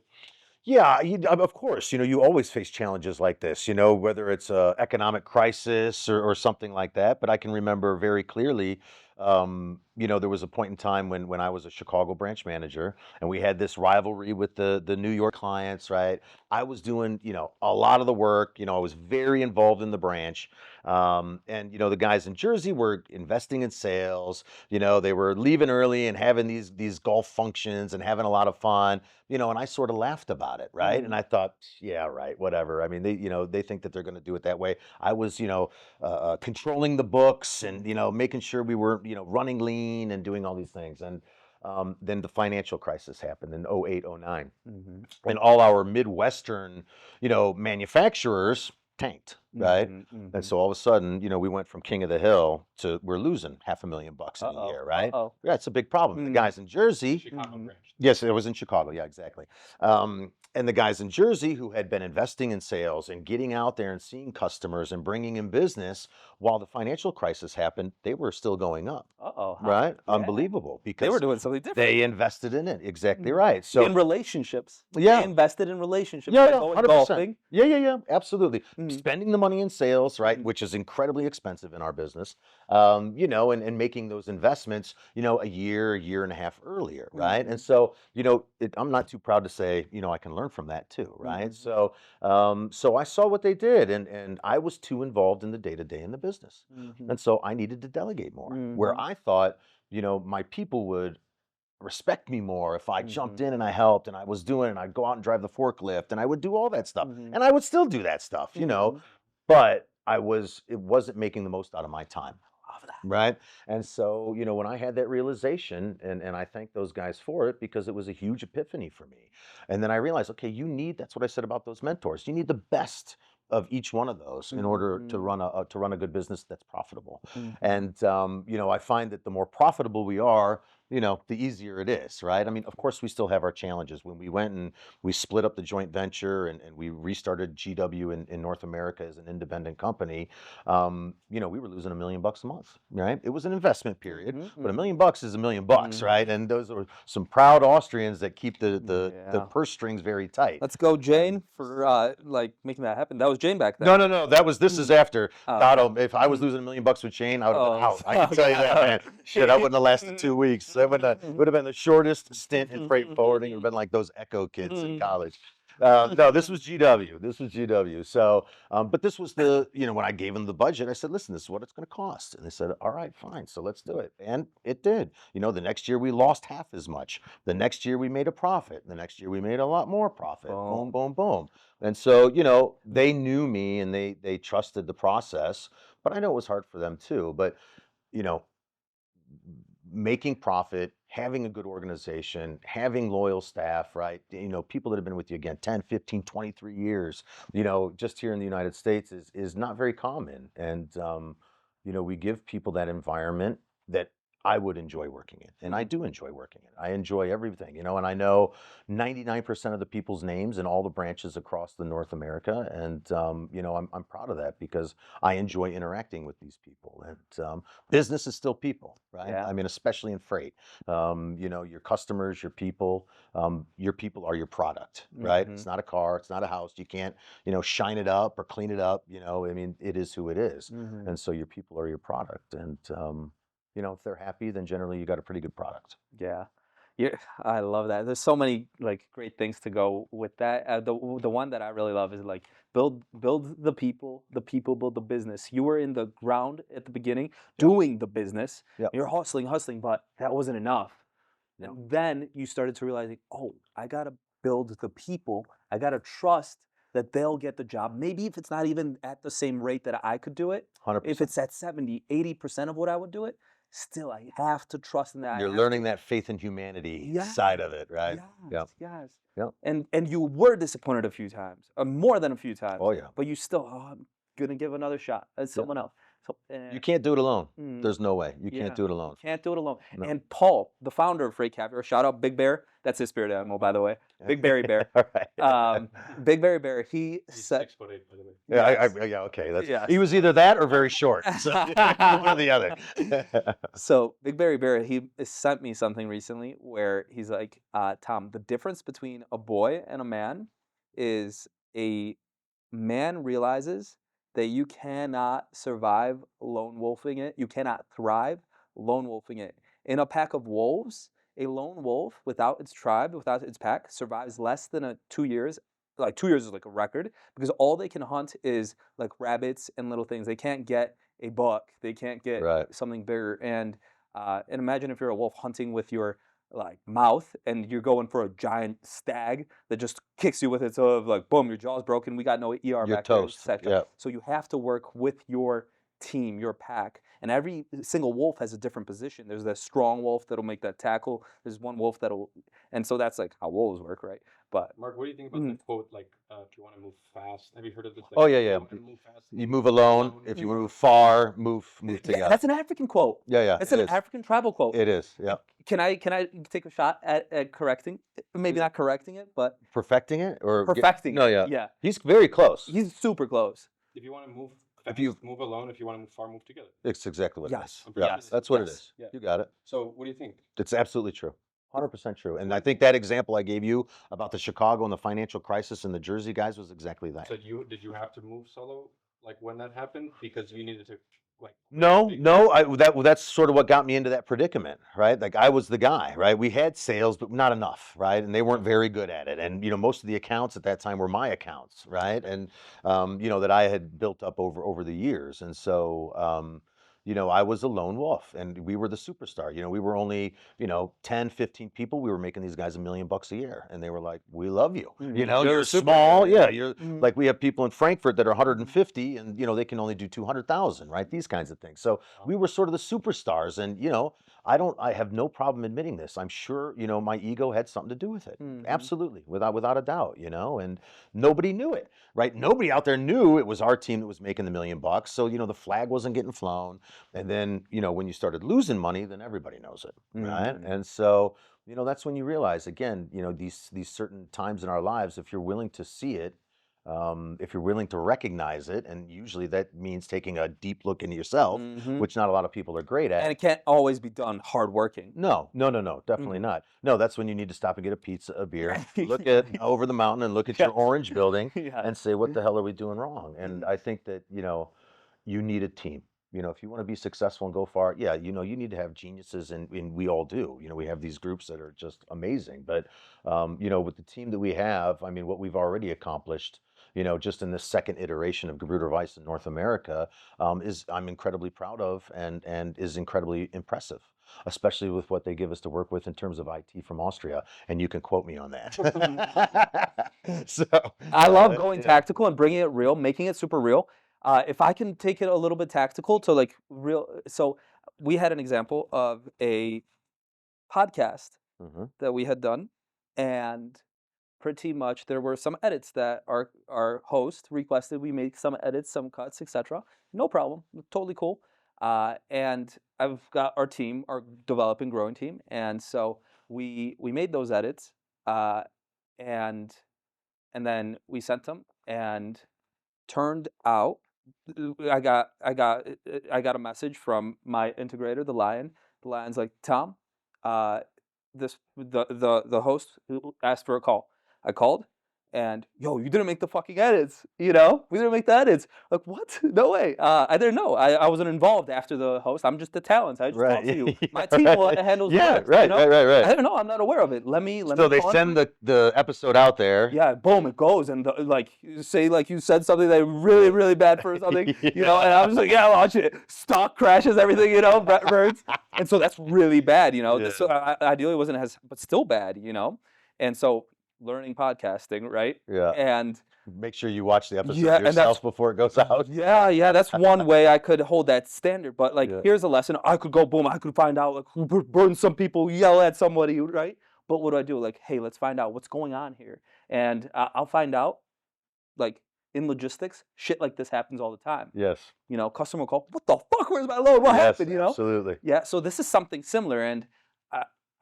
Yeah, of course. You always face challenges like this, whether it's a economic crisis or something like that. But I can remember very clearly, there was a point in time when I was a Chicago branch manager and we had this rivalry with the New York clients, right? I was doing, a lot of the work, I was very involved in the branch. And, the guys in Jersey were investing in sales, they were leaving early and having these golf functions and having a lot of fun. And I sort of laughed about it, right? And I thought, yeah, right, whatever. I mean, they think that they're going to do it that way. I was, controlling the books and, making sure we were, running lean and doing all these things. And then the financial crisis happened in 08, 09. And all our Midwestern, manufacturers tanked, right? And so all of a sudden, we went from king of the hill to we're losing $500,000 in a year, right? Yeah, it's a big problem. The guys in Jersey, Chicago branch. yes, it was in Chicago. Yeah, exactly. And the guys in Jersey who had been investing in sales and getting out there and seeing customers and bringing in business while the financial crisis happened, they were still going up, right? Yeah. Unbelievable, because They were doing something different. they invested in it. Exactly right. So in relationships. Yeah. They invested in relationships. yeah, by yeah, going 100%. golfing. Yeah, absolutely. Spending the money in sales, right, which is incredibly expensive in our business, and making those investments, a year and a half earlier, right? And so, I'm not too proud to say, I can learn from that too, right? So, so I saw what they did, and I was too involved in the day-to-day in the business, and so I needed to delegate more. Where I thought, my people would respect me more if I jumped in and I helped and I was doing it and I'd go out and drive the forklift and I would do all that stuff. And I would still do that stuff, but it wasn't making the most out of my time. Right. And so, when I had that realization, and I thank those guys for it because it was a huge epiphany for me. And then I realized, okay, that's what I said about those mentors. You need the best of each one of those in order to run a good business that's profitable. And I find that the more profitable we are, the easier it is, right? I mean, of course, we still have our challenges. When we went and we split up the joint venture and we restarted GW in North America as an independent company, we were losing $1 million a month, right? It was an investment period, but $1 million is $1 million, right? And those are some proud Austrians that keep the purse strings very tight. Let's go, Jane, for making that happen. That was Jane back then. No. This is after. God, if I was losing $1 million with Jane, I would have been out. I can tell you that, man. Shit, I wouldn't have lasted 2 weeks. It would have been the shortest stint in freight forwarding. It would have been like those Echo kids in college. No, this was GW. So, but this was when I gave them the budget, I said, listen, this is what it's going to cost. And they said, all right, fine. So let's do it. And it did. The next year we lost half as much. The next year we made a profit. The next year we made a lot more profit. Boom, boom, boom. And so, they knew me and they trusted the process, but I know it was hard for them too. But, making profit, having a good organization, having loyal staff, right? People that have been with you again 10, 15, 23 years, just here in the United States is not very common. And, we give people that environment that I would enjoy working in. And I do enjoy working in. I enjoy everything, and I know 99% of the people's names in all the branches across the North America. And, I'm proud of that because I enjoy interacting with these people. And business is still people, right? Yeah. I mean, especially in freight, your customers, your people are your product, right? It's not a car, it's not a house. You can't, shine it up or clean it up. I mean, it is who it is. And so your people are your product. And, if they're happy, then generally you got a pretty good product. Yeah. I love that. There's so many great things to go with that. The one that I really love is build the people build the business. You were in the ground at the beginning doing the business. Yep. You're hustling, but that wasn't enough. Yep. And then you started to realize, I gotta build the people. I gotta trust that they'll get the job. Maybe if it's not even at the same rate that I could do it, 100%. if it's at 70, 80% of what I would do it, still I have to trust in that. You're learning that faith in humanity side of it, right? Yes. Yep. And you were disappointed a few times, more than a few times. Oh yeah. But you still, I'm gonna give another shot at someone else. So you can't do it alone. There's no way. You can't do it alone. Can't do it alone. No. And Paul, the founder of Freight Caviar, shout out Big Bear. That's his spirit animal, by the way. Big Berry Bear. All right. Big Berry Bear. He's said 6'8", by the way. Yeah, okay. He was either that or very short. So one or the other. So Big Berry Bear, he sent me something recently where he's like, Tom, the difference between a boy and a man is a man realizes that you cannot survive lone wolfing it. You cannot thrive lone wolfing it. In a pack of wolves, a lone wolf without its tribe, without its pack, survives less than 2 years. 2 years is like a record because all they can hunt is rabbits and little things. They can't get a buck. They can't get something bigger. And imagine if you're a wolf hunting with your mouth and you're going for a giant stag that just kicks you with its boom, your jaw's broken. We got no ER you're back toast. there, etc. So you have to work with your team, your pack, and every single wolf has a different position. There's that strong wolf that'll make that tackle. There's one wolf and so that's how wolves work, right? But Mark, what do you think about the quote, if you want to move fast? Have you heard of this? Oh, yeah. Move fast, You move alone. If you move far, move together. Yeah, that's an African quote. Yeah. That's an African tribal quote. It is, yeah. Can I take a shot at correcting? Maybe not correcting it, but perfecting it or perfecting. No, it. yeah. He's very close. He's super close. If you want to move fast, move alone. If you want to move far, move together. It's exactly what it is. Yeah, Yes. That's what it is. Yeah. You got it. So what do you think? It's absolutely true. 100% true. And I think that example I gave you about the Chicago and the financial crisis and the Jersey guys was exactly that. So did you have to move solo when that happened because you needed to No, that's sort of what got me into that predicament, right? I was the guy, right? We had sales, but not enough, right? And they weren't very good at it. And, most of the accounts at that time were my accounts, right? And, that I had built up over the years. And so, I was a lone wolf and we were the superstar. We were only, 10, 15 people. We were making these guys $1 million a year. And they were like, we love you. You're small. Yeah. You're we have people in Frankfurt that are 150 and, they can only do 200,000, right? These kinds of things. So we were sort of the superstars. And, I have no problem admitting this. I'm sure, my ego had something to do with it. Absolutely, without a doubt, and nobody knew it, right? Nobody out there knew it was our team that was making the $1 million. So, the flag wasn't getting flown. And then, when you started losing money, then everybody knows it, right? And so, that's when you realize, again, these certain times in our lives, if you're willing to see it, if you're willing to recognize it, and usually that means taking a deep look into yourself, which not a lot of people are great at. And it can't always be done hardworking. No, definitely not. No, that's when you need to stop and get a pizza, a beer, look at over the mountain and look at your orange building and say, what the hell are we doing wrong? And I think that, you need a team. If you want to be successful and go far, yeah, you need to have geniuses, and we all do. We have these groups that are just amazing. But, with the team that we have, I mean, what we've already accomplished, just in this second iteration of Gebrüder Weiss in North America, is I'm incredibly proud of and is incredibly impressive, especially with what they give us to work with in terms of IT from Austria. And you can quote me on that. So I love going tactical and bringing it real, making it super real. If I can take it a little bit tactical to like real, so we had an example of a podcast that we had done, and pretty much there were some edits that our host requested we make some edits, some cuts, etc. No problem, totally cool. And I've got our team, our developing, growing team, and so we made those edits, and then we sent them, and turned out I got a message from my integrator, the Lion. The Lion's like, Tom, the host who asked for a call. I called, and yo, you didn't make the fucking edits. We didn't make the edits. Like, what? No way. I didn't know. I wasn't involved after the host. I'm just the talent. I just talk to you. My team handles the rest, right. I don't know. I'm not aware of it. Let me. So they send the episode out there. Yeah, boom, it goes, and say you said something that really, really bad for something, and I'm just like, yeah, watch it. Stock crashes, everything, burns, and so that's really bad, So ideally it wasn't as, but still bad, and so learning podcasting, right? Yeah. And make sure you watch the episode yourself before it goes out. Yeah, that's one way I could hold that standard. But here's a lesson. I could go boom. I could find out burn some people, yell at somebody, right? But what do I do? Like, hey, let's find out what's going on here, and I'll find out. Like in logistics, shit like this happens all the time. Yes. Customer will call. What the fuck? Where's my load? What happened? Absolutely. Yeah. So this is something similar, and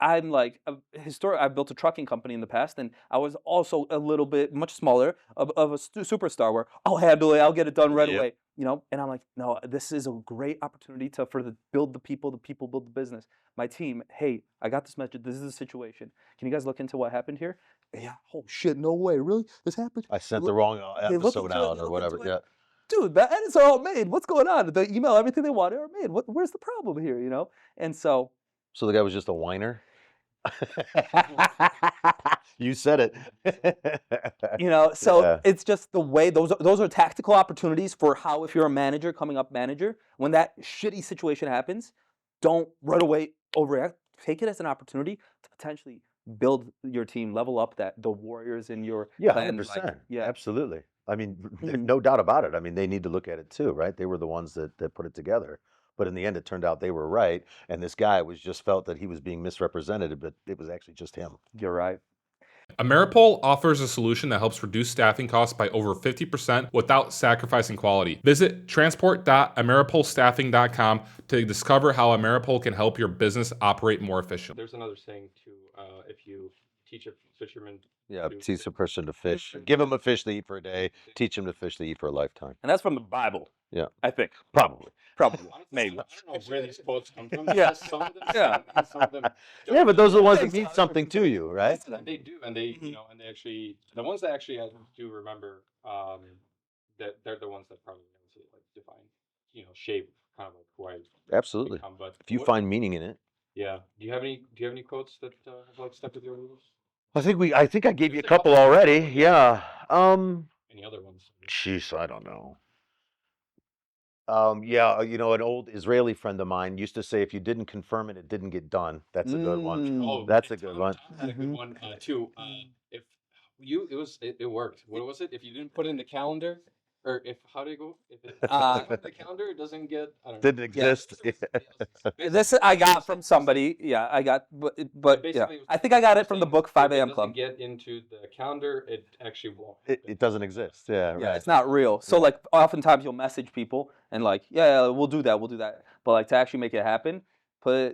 I'm like I've built a trucking company in the past, and I was also a little bit much smaller of a superstar where I'll handle it, I'll get it done right away, And I'm like, no, this is a great opportunity to build the people build the business. My team, hey, I got this message. This is the situation. Can you guys look into what happened here? Yeah. Oh shit, no way, really? This happened? I sent the wrong episode out or whatever. Yeah. Dude, the edits are all made. What's going on? The email, everything they wanted are made. Where's the problem here? And so. So the guy was just a whiner. You said it. So it's just the way those are tactical opportunities for how, if you're a manager, coming up manager, when that shitty situation happens, don't right away overreact. Take it as an opportunity to potentially build your team, level up the warriors in your plan. 100%. Absolutely. I mean, no doubt about it. I mean, they need to look at it too, right? They were the ones that put it together. But in the end, it turned out they were right. And this guy just felt that he was being misrepresented, but it was actually just him. You're right. Ameripol offers a solution that helps reduce staffing costs by over 50% without sacrificing quality. Visit transport.ameripolstaffing.com to discover how Ameripol can help your business operate more efficiently. There's another saying too, if you teach a fisherman. Teach a person to fish. Give them a fish to eat for a day. Teach them to fish to eat for a lifetime. And that's from the Bible. Yeah. I think. Probably. Maybe. I don't know where these quotes come from. Yeah. Some of them, Yeah. some of them Yeah, but those are the ones that mean something to you, right? and they do, and they, and they actually, the ones that actually I do remember, that they're the ones that probably define, shape kind of like who I Absolutely. become. But If you find meaning in it. Yeah. Do you have any quotes that have stuck with you over the years? I think I gave you a couple already. Yeah. Any other ones? Jeez, I don't know. An old Israeli friend of mine used to say, if you didn't confirm it, it didn't get done. That's a good one. Oh, that's a good one. Tom had a good one too. If it worked. What was it? If you didn't put it in the calendar, Or if how do you go? If it Uh, on the calendar, it doesn't get. I don't know. Didn't exist. This I got from somebody. Yeah, I got, but yeah, Basically, it was I think I got it from the saying book if 5 it a.m. doesn't Club. get into the calendar, it actually won't. It doesn't exist. Yeah, Yeah, right. it's not real. So like oftentimes you'll message people and like, yeah, we'll do that, we'll do that. But like to actually make it happen,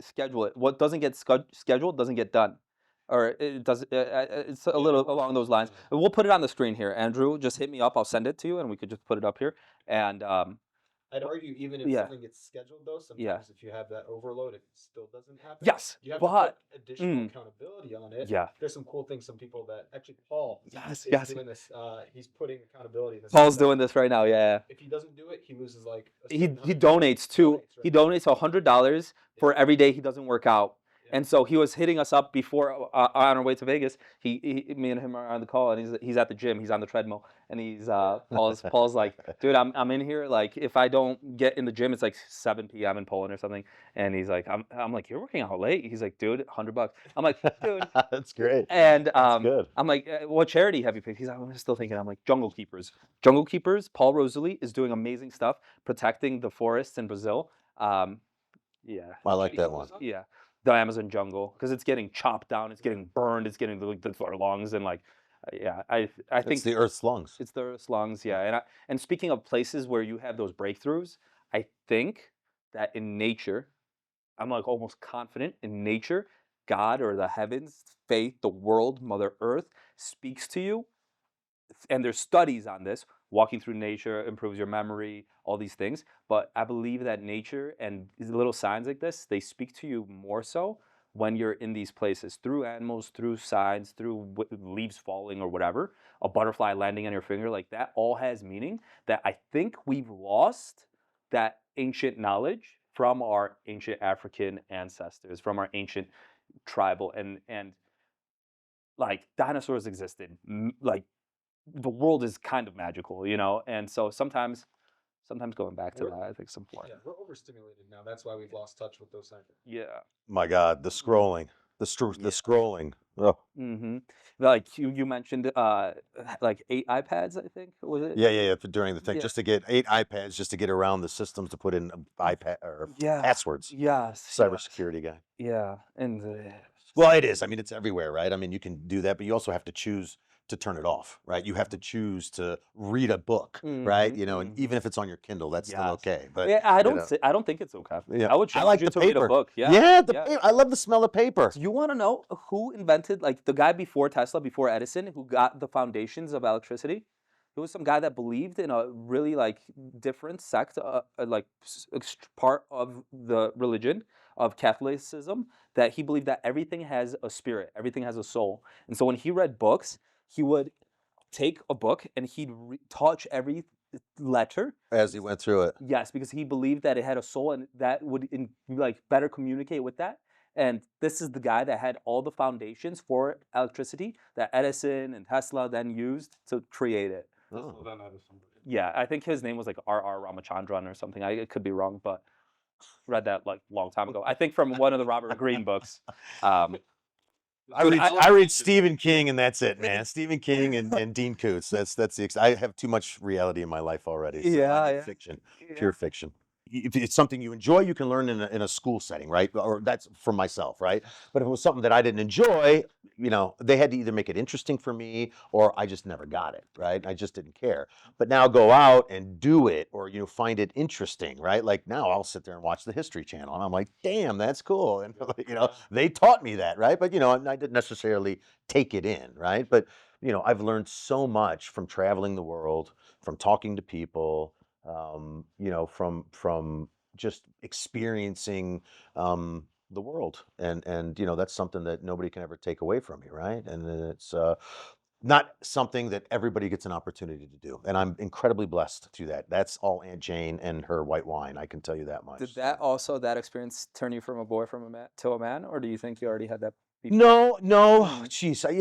schedule it. What doesn't get scheduled doesn't get done, or it does. It's a little along those lines. We'll put it on the screen here. Andrew, just hit me up. I'll send it to you, and we could just put it up here. And I'd argue even if yeah. something gets scheduled though, sometimes Yeah. if you have that overload, it still doesn't happen. Yes, You have but to put additional accountability on it. yeah. There's some cool things. Some people that actually Paul Yes, is yes. doing this. He's putting accountability. In this Paul's sense that doing this right now. Yeah. If he doesn't do it, he loses like. He donates too. He donates $100 for every day he doesn't work out. And so he was hitting us up before on our way to Vegas. Me and him are on the call, and he's at the gym. He's on the treadmill, and he's Paul's like, dude, I'm in here. Like, if I don't get in the gym, it's like 7 p.m. in Poland or something. And he's like, I'm like, you're working out late. He's like, dude, $100. I'm like, dude, That's great. and That's good. I'm like, what charity have you picked? He's like, I'm still thinking. I'm like, Jungle Keepers. Jungle Keepers. Paul Rosalie is doing amazing stuff, protecting the forests in Brazil. Yeah. I like that one. Yeah, the Amazon jungle, because it's getting chopped down, it's getting burned, it's getting our lungs, and like, yeah, I think It's the Earth's lungs. it's the Earth's lungs, yeah. And speaking of places where you have those breakthroughs, I think that in nature, I'm like almost confident in nature, God or the heavens, faith, the world, Mother Earth speaks to you, and there's studies on this. Walking through nature improves your memory, all these things. But I believe that nature and these little signs like this, they speak to you more so when you're in these places, through animals, through signs, through leaves falling or whatever, a butterfly landing on your finger, like that all has meaning that I think we've lost that ancient knowledge from our ancient African ancestors, from our ancient tribal, and like dinosaurs existed, like the world is kind of magical, and so sometimes going back to that, I think it's important. Yeah, we're overstimulated now. That's why we've lost touch with those signs. Yeah. My God, the scrolling, the scrolling. Oh. Mm-hmm. Like you mentioned, like 8 iPads, I think, was it? Yeah. During the thing, Yeah. just to get 8 iPads, just to get around the systems to put in iPad or Yeah. passwords. Yes. Cybersecurity guy. Yeah, and Well, it is. I mean, it's everywhere, right? I mean, you can do that, but you also have to choose to turn it off, right? You have to choose to read a book, right? And even if it's on your Kindle, that's still okay. But yeah, I don't think it's okay. Yeah. I would I challenge like you the to read paper. a book. Yeah. Yeah, paper. I love the smell of paper. Do you want to know who invented, like the guy before Tesla, before Edison, who got the foundations of electricity? It was some guy that believed in a really like different sect, like part of the religion of Catholicism, that he believed that everything has a spirit, everything has a soul. And so when he read books, he would take a book and he'd touch every letter As he went through it. Yes, because he believed that it had a soul and that would like better communicate with that. And this is the guy that had all the foundations for electricity that Edison and Tesla then used to create it. Oh. Yeah, I think his name was like R.R. Ramachandran or something. I could be wrong, but read that like long time ago. I think from one of the Robert Greene books. I read Stephen King and that's it, man. Stephen King and Dean Koontz. I have too much reality in my life already. So I need fiction, pure fiction. If it's something you enjoy, you can learn in a school setting, right? Or that's for myself, right? But if it was something that I didn't enjoy, they had to either make it interesting for me or I just never got it, right? I just didn't care. But now go out and do it or, find it interesting, right? Like now I'll sit there and watch the History Channel and I'm like, damn, that's cool. And, they taught me that, right? But, I didn't necessarily take it in, right? But, I've learned so much from traveling the world, from talking to people, from just experiencing the world, and that's something that nobody can ever take away from you, right? And it's not something that everybody gets an opportunity to do, and I'm incredibly blessed to that. That's all Aunt Jane and her white wine. I can tell you that much. Did that experience turn you from a boy to a man, or do you think you already had that? No, geez, I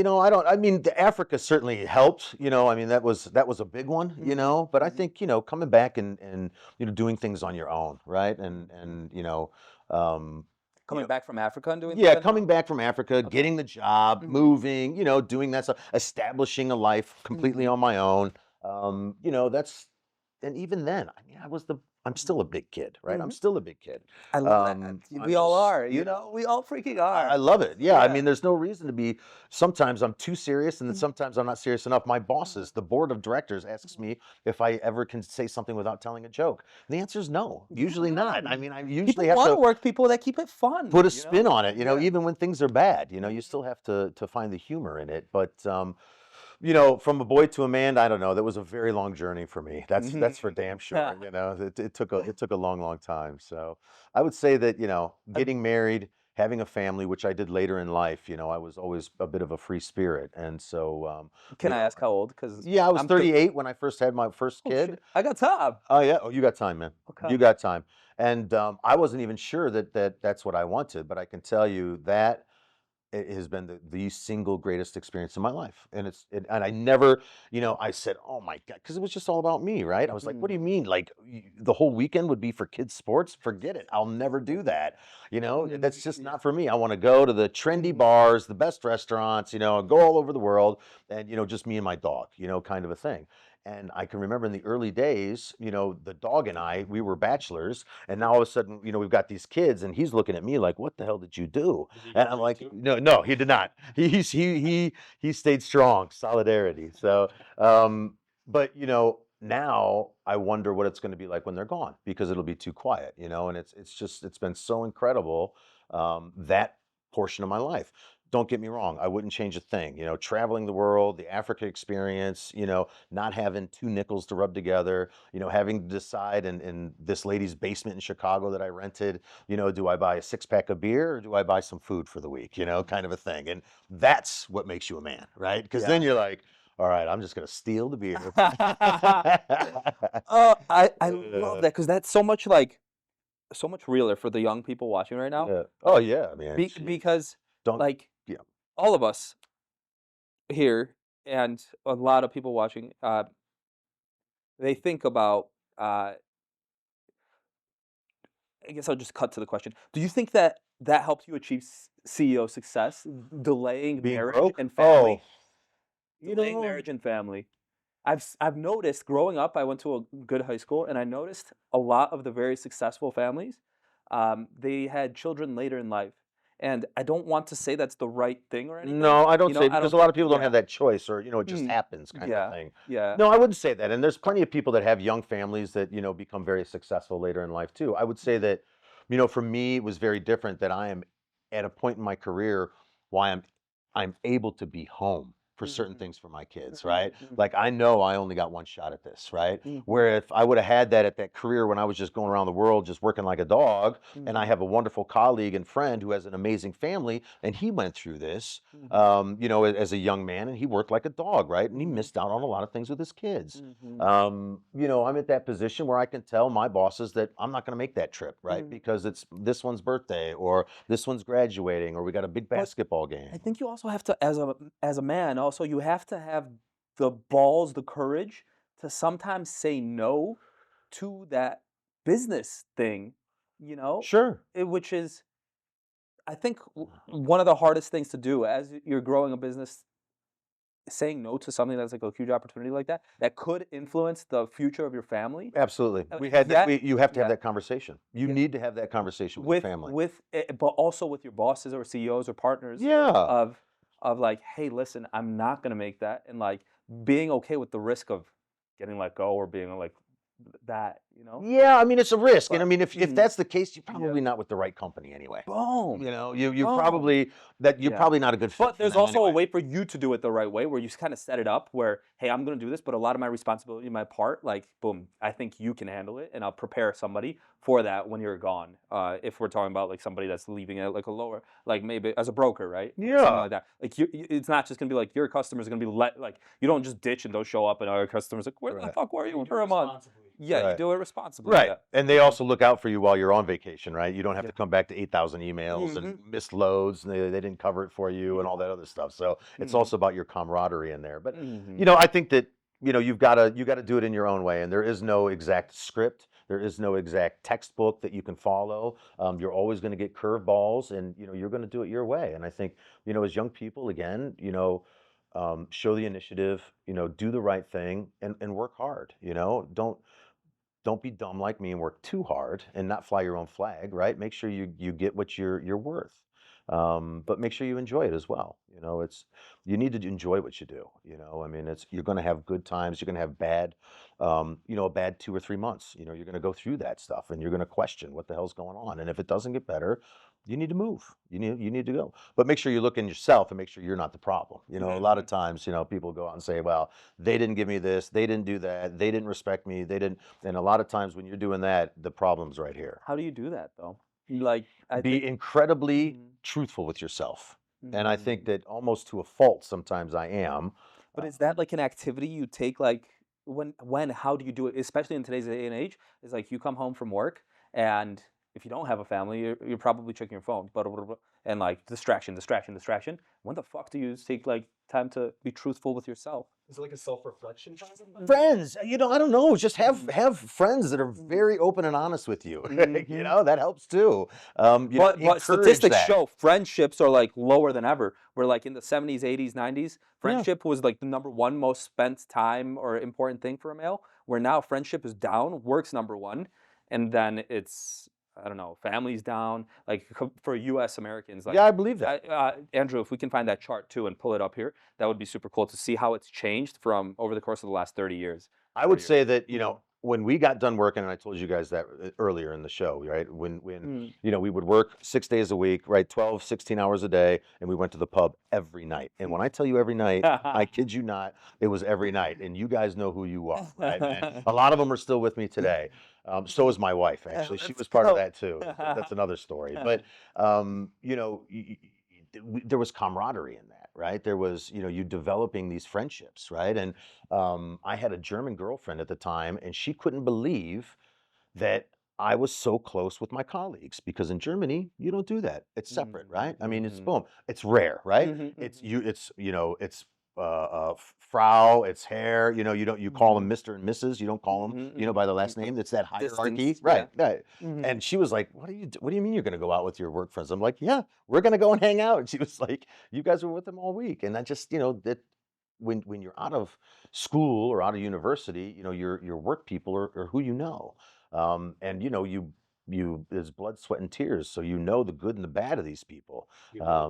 mean, the Africa certainly helped, I mean, that was a big one, but I think, coming back and doing things on your own, right? And Coming back from Africa and doing yeah, coming back from Africa, getting the job, moving, doing that stuff, establishing a life completely on my own. That's and even then, I mean, I'm still a big kid, right? I'm Mhm. still a big kid. I love that. I'm We all just, are, you know, we all freaking are. I love it. Yeah, I Yeah. mean, there's no reason to be. Sometimes I'm too serious, and then Mhm. sometimes I'm not serious enough. My Mm-hmm. bosses, the board of directors, asks me if I ever can say something without telling a joke. And the answer is no. Usually not. I mean, I People usually have want to to work people that keep it fun. put a you spin know? on it. You know, Yeah. even when things are bad, you know, you still have to find the humor in it. But you know, from a boy to a man, I don't know. That was a very long journey for me. That's for damn sure. You know, it took a long time. So I would say that, you know, getting married, having a family, which I did later in life. You know, I was always a bit of a free spirit, and so Can you I know, ask how old? Because yeah, I was I'm 38 when I first had my first oh kid. shit, I got time. Oh yeah. Oh, you got time, man. Okay. You got time. And I wasn't even sure that's what I wanted, but I can tell you that it has been the single greatest experience in my life. And and I never, you know, I said, oh my God, because it was just all about me, right? I was like, what do you mean? Like the whole weekend would be for kids' sports? Forget it. I'll never do that. You know, that's just not for me. I want to go to the trendy bars, the best restaurants, you know, go all over the world and, you know, just me and my dog, you know, kind of a thing. And I can remember in the early days, you know, the dog and I, we were bachelors, and now all of a sudden, you know, we've got these kids, and he's looking at me like, "What the hell did you do?" Did he And get I'm married like, too? "No, no, he did not. He stayed strong, solidarity." So, but you know, now I wonder what it's going to be like when they're gone because it'll be too quiet, you know. And it's been so incredible that portion of my life. Don't get me wrong, I wouldn't change a thing. You know, traveling the world, the Africa experience, you know, not having two nickels to rub together, you know, having to decide in this lady's basement in Chicago that I rented, you know, do I buy a 6-pack of beer or do I buy some food for the week, you know, kind of a thing. And that's what makes you a man, right? Because then Yeah. you're like, all right, I'm just going to steal the beer. Oh, I love Uh, that because that's so much like so much realer for the young people watching right now. yeah. Oh, yeah, man. Jeez. Because Don't, like yeah. all of us here and a lot of people watching, they think about. I guess I'll just cut to the question. Do you think that that helps you achieve CEO success, delaying Being marriage broke? and Oh, family? you Delaying know, marriage and family. I've noticed growing up. I went to a good high school, and I noticed a lot of the very successful families, they had children later in life. And I don't want to say that's the right thing or anything. no, I don't You know, say I because don't a lot think. of people don't have Yeah. that choice or, you know, it just Mm, happens kind of a yeah. thing. Yeah. No, I wouldn't say that. And there's plenty of people that have young families that, you know, become very successful later in life too. I would say that, you know, for me, it was very different that I am at a point in my career why I'm able to be home for certain Mhm, things for my kids, right? mhm, mhm, Like I know I only got one shot at this, right? mhm, Where if I would have had that at that career when I was just going around the world just working like a dog, and I mhm, have a wonderful colleague and friend who has an amazing family, and he went through this, mhm, you know, as a young man, and he worked like a dog, right? And he mhm, missed out on a lot of things with his kids. mhm, You know, I'm at that position where I can tell my bosses that I'm not going to make that trip, right? mhm. Because it's this one's birthday, or this one's graduating, or we got a big But basketball game. I think you also have to, as a man, also you have to have the balls, the courage to sometimes say no to that business thing, you know, Sure. which is I think one of the hardest things to do as you're growing a business. Saying no to something that's like a huge opportunity like that that could influence the future of your family. Absolutely. Uh, We had that. Yet, You have to have yeah, that conversation. You yeah. need to have that conversation with your family. But also with your bosses or CEOs or partners Yeah. of like, hey, listen, I'm not gonna make that, and like being okay with the risk of getting let go or being like that, you know. Yeah, I mean it's a risk, and I But mean if mhm, that's the case, you're yeah, probably not with the right company anyway. boom, You know, you boom. probably you're Yeah. probably not a good fit But for there's them also a anyway. way for you to do it the right way where you kind of set it up where, hey, I'm going to do this, but a lot of my responsibility, my part, like, boom, I think you can handle it. And I'll prepare somebody for that when you're gone. If we're talking about like somebody that's leaving at like a lower, like maybe as a broker, right? Something Yeah. like that. Like, it's not just going to be like your customers are going to be like, you don't just ditch and don't show up and our customers like, where the Right. fuck were You you do for a month? responsibly. Yeah, you Right. do it responsibly. Right. Yeah. And they also look out for you while you're on vacation, right? You don't have Yeah. to come back to 8,000 emails and Mm-hmm. miss loads and they didn't cover it for you and Yeah. all that other stuff. So it's Mm-hmm. also about your camaraderie in there. But Mm-hmm. you know, I think that you know you got to do it in your own way, and there is no exact script. There is no exact textbook that you can follow. You're always going to get curveballs, and you know you're going to do it your way. And I think you know as young people, again, you know, show the initiative. You know, do the right thing and work hard. You know, don't don't be dumb like me and work too hard and not fly your own flag, right? Make sure you get what you're worth. But make sure you enjoy it as well. You know, you need to enjoy what you do. You know, I mean, you're going to have good times. You're going to have bad, a bad 2 or 3 months. You know, you're going to go through that stuff, and you're going to question what the hell's going on. And if it doesn't get better, you need to move. You need to go. But make sure you look in yourself and make sure you're not the problem. You know, a lot of times, people go out and say, well, they didn't give me this, they didn't do that, they didn't respect me, they didn't. And a lot of times when you're doing that, the problem's right here. How do you do that though? Like, Be incredibly truthful with yourself. And I think that almost to a fault sometimes I am. But is that like an activity you take, like how do you do it? Especially in today's day and age, is like you come home from work, and if you don't have a family, you're probably checking your phone, and like distraction. When the fuck do you take like time to be truthful with yourself? Is it like a self-reflection time? Friends, I don't know, just have friends that are very open and honest with you. That helps too. But statistics show friendships are like lower than ever. We're like in the 70s, 80s, 90s. Friendship was like the number one most spent time or important thing for a male. Where now friendship is down, work's number one, and then it's, I don't know, families down, like for U.S. Americans. Like, yeah, I believe that. Andrew, if we can find that chart too and pull it up here, that would be super cool to see how it's changed from over the course of the last 30 years. I would say that, when we got done working, and I told you guys that earlier in the show, right? When we would work 6 days a week, right? 12, 16 hours a day, and we went to the pub every night. And when I tell you every night, I kid you not, it was every night. And you guys know who you are, right, man? A lot of them are still with me today. So is my wife, actually. She was part of that too. That's another story. But, there was camaraderie in that, right? There was, you developing these friendships, right? And I had a German girlfriend at the time, and she couldn't believe that I was so close with my colleagues, because in Germany, you don't do that. It's separate, right? I mean, it's boom. It's rare, right? It's Frau, it's Herr, you call them Mr. and Mrs. You don't call them, by the last name. It's that hierarchy. Distance, right. And she was like, what do you mean you're going to go out with your work friends? I'm like, yeah, we're going to go and hang out. And she was like, you guys were with them all week. And I just, that when you're out of school or out of university, your work people are who you know. And you there's blood, sweat, and tears. So the good and the bad of these people. Yeah,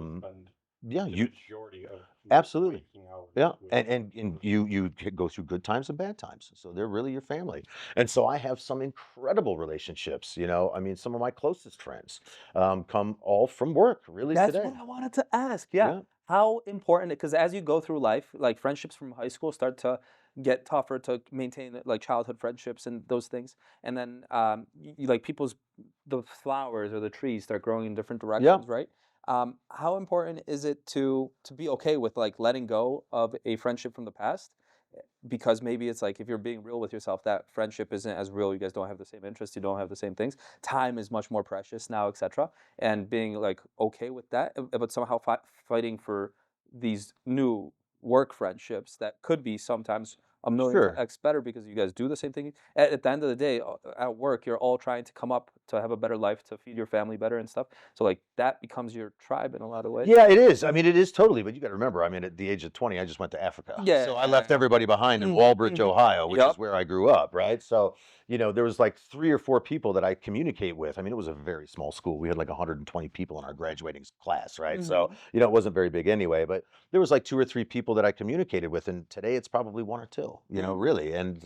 the majority of absolutely. waking hours Yeah, with- and you go through good times and bad times, so they're really your family. And so I have some incredible relationships. I mean, some of my closest friends come all from work. Really, That's today. what I wanted to ask. Yeah. How important, because as you go through life, like friendships from high school start to get tougher to maintain, like childhood friendships and those things. And then like the flowers or the trees start growing in different directions, right? How important is it to be okay with like letting go of a friendship from the past? Because maybe it's like, if you're being real with yourself, that friendship isn't as real. You guys don't have the same interests. You don't have the same things. Time is much more precious now, etc. And being like okay with that, but somehow fighting for these new work friendships that could be sometimes a million X better, because you guys do the same thing. At the end of the day, at work, you're all trying to come up to have a better life, to feed your family better and stuff. So like that becomes your tribe in a lot of ways. Yeah, it is. I mean, it is totally. But you got to remember, I mean, at the age of 20, I just went to Africa. Yeah. So I left everybody behind in Walbridge, Ohio, which is where I grew up, right? So, there was like 3 or 4 people that I communicate with. I mean, it was a very small school. We had like 120 people in our graduating class, right? So, it wasn't very big anyway. But there was like 2 or 3 people that I communicated with, and today it's probably 1 or 2. Really. And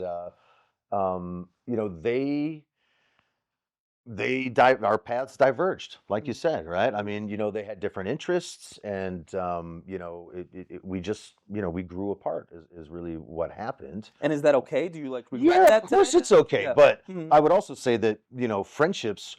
our paths diverged, like you said, right? I mean, they had different interests, and we grew apart is really what happened. And is that okay? Do you like regret that? Of course it's okay. Yeah. But I would also say that, friendships,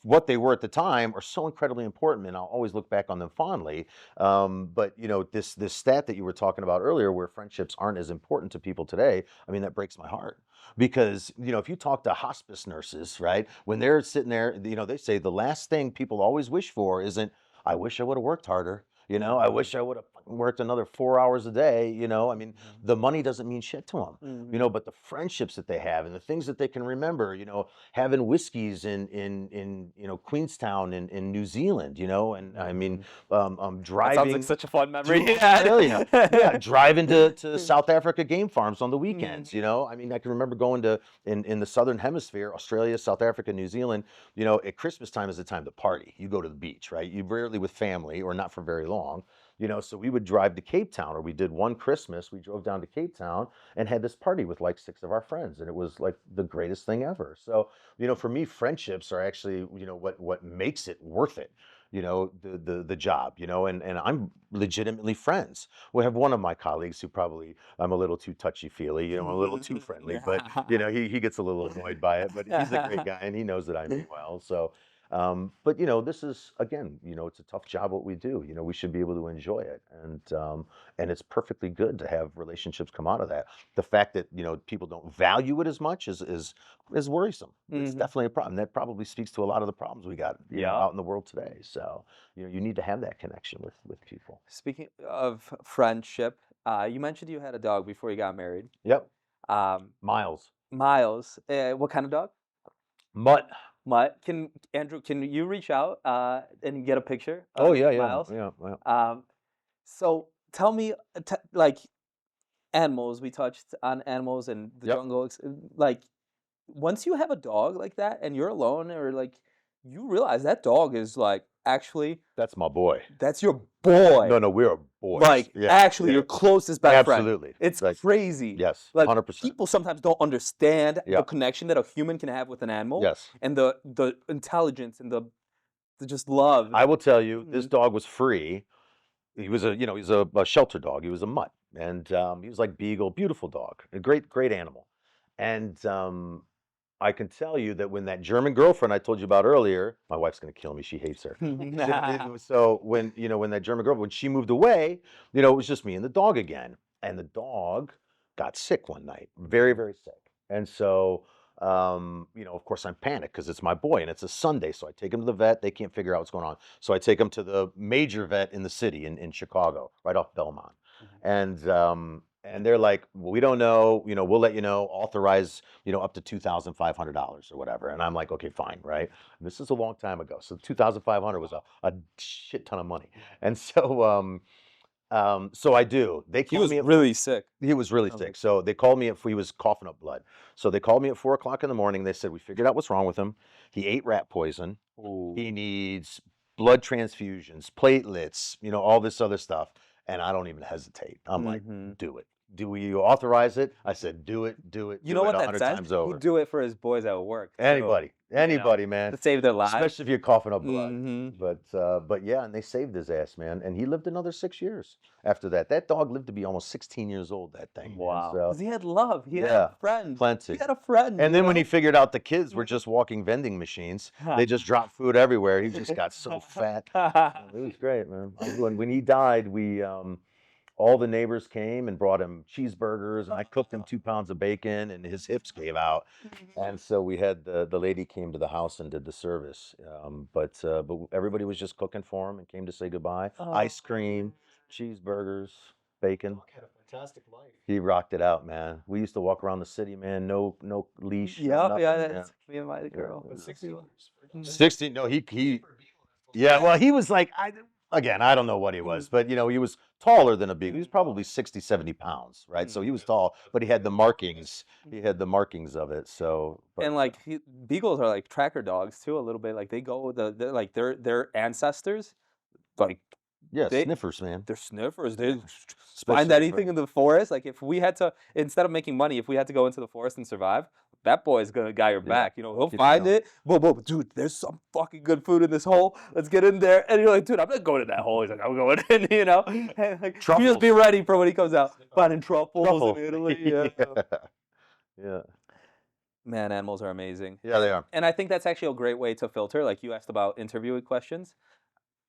what they were at the time, are so incredibly important, and I'll always look back on them fondly. But this stat that you were talking about earlier, where friendships aren't as important to people today, I mean, that breaks my heart. Because, if you talk to hospice nurses, right, when they're sitting there, they say the last thing people always wish for isn't, I wish I would have worked harder. I wish I would have worked another 4 hours a day, you know, I mean, the money doesn't mean shit to them, you know, but the friendships that they have and the things that they can remember, you know, having whiskeys in you know, Queenstown in New Zealand, you know, and I mean, That sounds driving like such a fun memory. to Australia. Yeah, driving to South Africa game farms on the weekends, you know. I mean, I can remember going to in the southern hemisphere, Australia, South Africa, New Zealand, you know, at Christmas time is the time to party. You go to the beach, right? You rarely with family or not for very long, you know. So we would drive to Cape Town, or we did one Christmas, we drove down to Cape Town and had this party with like 6 of our friends, and it was like the greatest thing ever. So, you know, for me, friendships are actually, you know, what makes it worth it, you know, the job, you know, and I'm legitimately friends. We have one of my colleagues who probably I'm a little too touchy-feely, you know, a little too friendly, but you know, he gets a little annoyed by it, but he's a great guy and he knows that I mean well. So but you know, this is again, you know, it's a tough job what we do. You know, we should be able to enjoy it, and it's perfectly good to have relationships come out of that. The fact that you know people don't value it as much is worrisome. It's definitely a problem. That probably speaks to a lot of the problems we got you know, out in the world today. So you know, you need to have that connection with people. Speaking of friendship, you mentioned you had a dog before you got married. Yep. Um, Miles. Miles, what kind of dog? Mutt. Mutt. Andrew, can you reach out and get a picture Oh of yeah, yeah, Miles? yeah, yeah. So tell me, like animals. We touched on animals and the Yep. jungle. Like once you have a dog like that and you're alone, or like you realize that dog is like actually That's my boy. that's your boy. No, we're boys. Like Yeah, actually yeah. your closest best friend. Absolutely. It's Like, crazy. yes, Like 100%. people sometimes don't understand Yeah. the connection that a human can have with an animal. Yes. And the intelligence and the just love. I will tell you, this dog was free. He was a, you know, he's a shelter dog. He was a mutt, and he was like beagle, beautiful dog, a great animal. And I can tell you that when that German girlfriend I told you about earlier, my wife's gonna kill me. She hates her. So when you know when that German girl when she moved away, you know, it was just me and the dog again, and the dog got sick one night, very sick, and so. You know, of course, I'm panicked because it's my boy and it's a Sunday. So I take him to the vet. They can't figure out what's going on. So I take him to the major vet in the city in Chicago, right off Belmont. And they're like, well, we don't know, you know, we'll let you know, authorize, you know, up to $2,500 or whatever. And I'm like, okay, fine, right? And this is a long time ago. So 2,500 was a shit ton of money. And so I do. They He called was me at really sick. he was really sick. So they called me if he was coughing up blood. So they called me at 4 o'clock in the morning. They said, we figured out what's wrong with him. He ate rat poison. He needs blood transfusions, platelets, you know, all this other stuff. And I don't even hesitate. I'm like, do it. Do we authorize it? I said, do it. You know what that 100 says? times over. He'd do it for his boys at work. too, Anybody, man. to save their lives. Especially if you're coughing up blood. But yeah, and they saved his ass, man. And he lived another 6 years after that. That dog lived to be almost 16 years old, that thing. Wow. Man. So, Because he had love. He had yeah, a friend. plenty. He had a friend. and then when he figured out the kids were just walking vending machines, they just dropped food everywhere. He just got so fat. It was great, man. When he died, we all the neighbors came and brought him cheeseburgers, and I cooked him 2 pounds of bacon, and his hips gave out. And so we had the lady came to the house and did the service. But everybody was just cooking for him and came to say goodbye. Ice cream, cheeseburgers, bacon. Dog had a fantastic life. He rocked it out, man. We used to walk around the city, man. No leash. Yeah, nothing, that's me and my girl. But 60 years. 60. No, he. Yeah, well, he was like, again, I don't know what he was, but you know, he was taller than a beagle. He was probably 60, 70 pounds, right? So he was tall, but he had the markings. He had the markings of it. So And like beagles are like tracker dogs too, a little bit. Like they go like their ancestors, like yeah, they- sniffers, man. they're sniffers. They Especially- find anything in the forest. Like if we had to, instead of making money, if we had to go into the forest and survive, that boy's gonna got your back. You know, he'll Keep find going. it. Boom, dude. There's some fucking good food in this hole. Let's get in there. And you're like, dude, I'm not going in that hole. He's like, I'm going in. You know, and like, you just be Truffles. ready for when he comes out. Finding truffles Truffle. in Italy. Yeah. Yeah, Man, animals are amazing. yeah, they are. And I think that's actually a great way to filter. Like you asked about interviewing questions.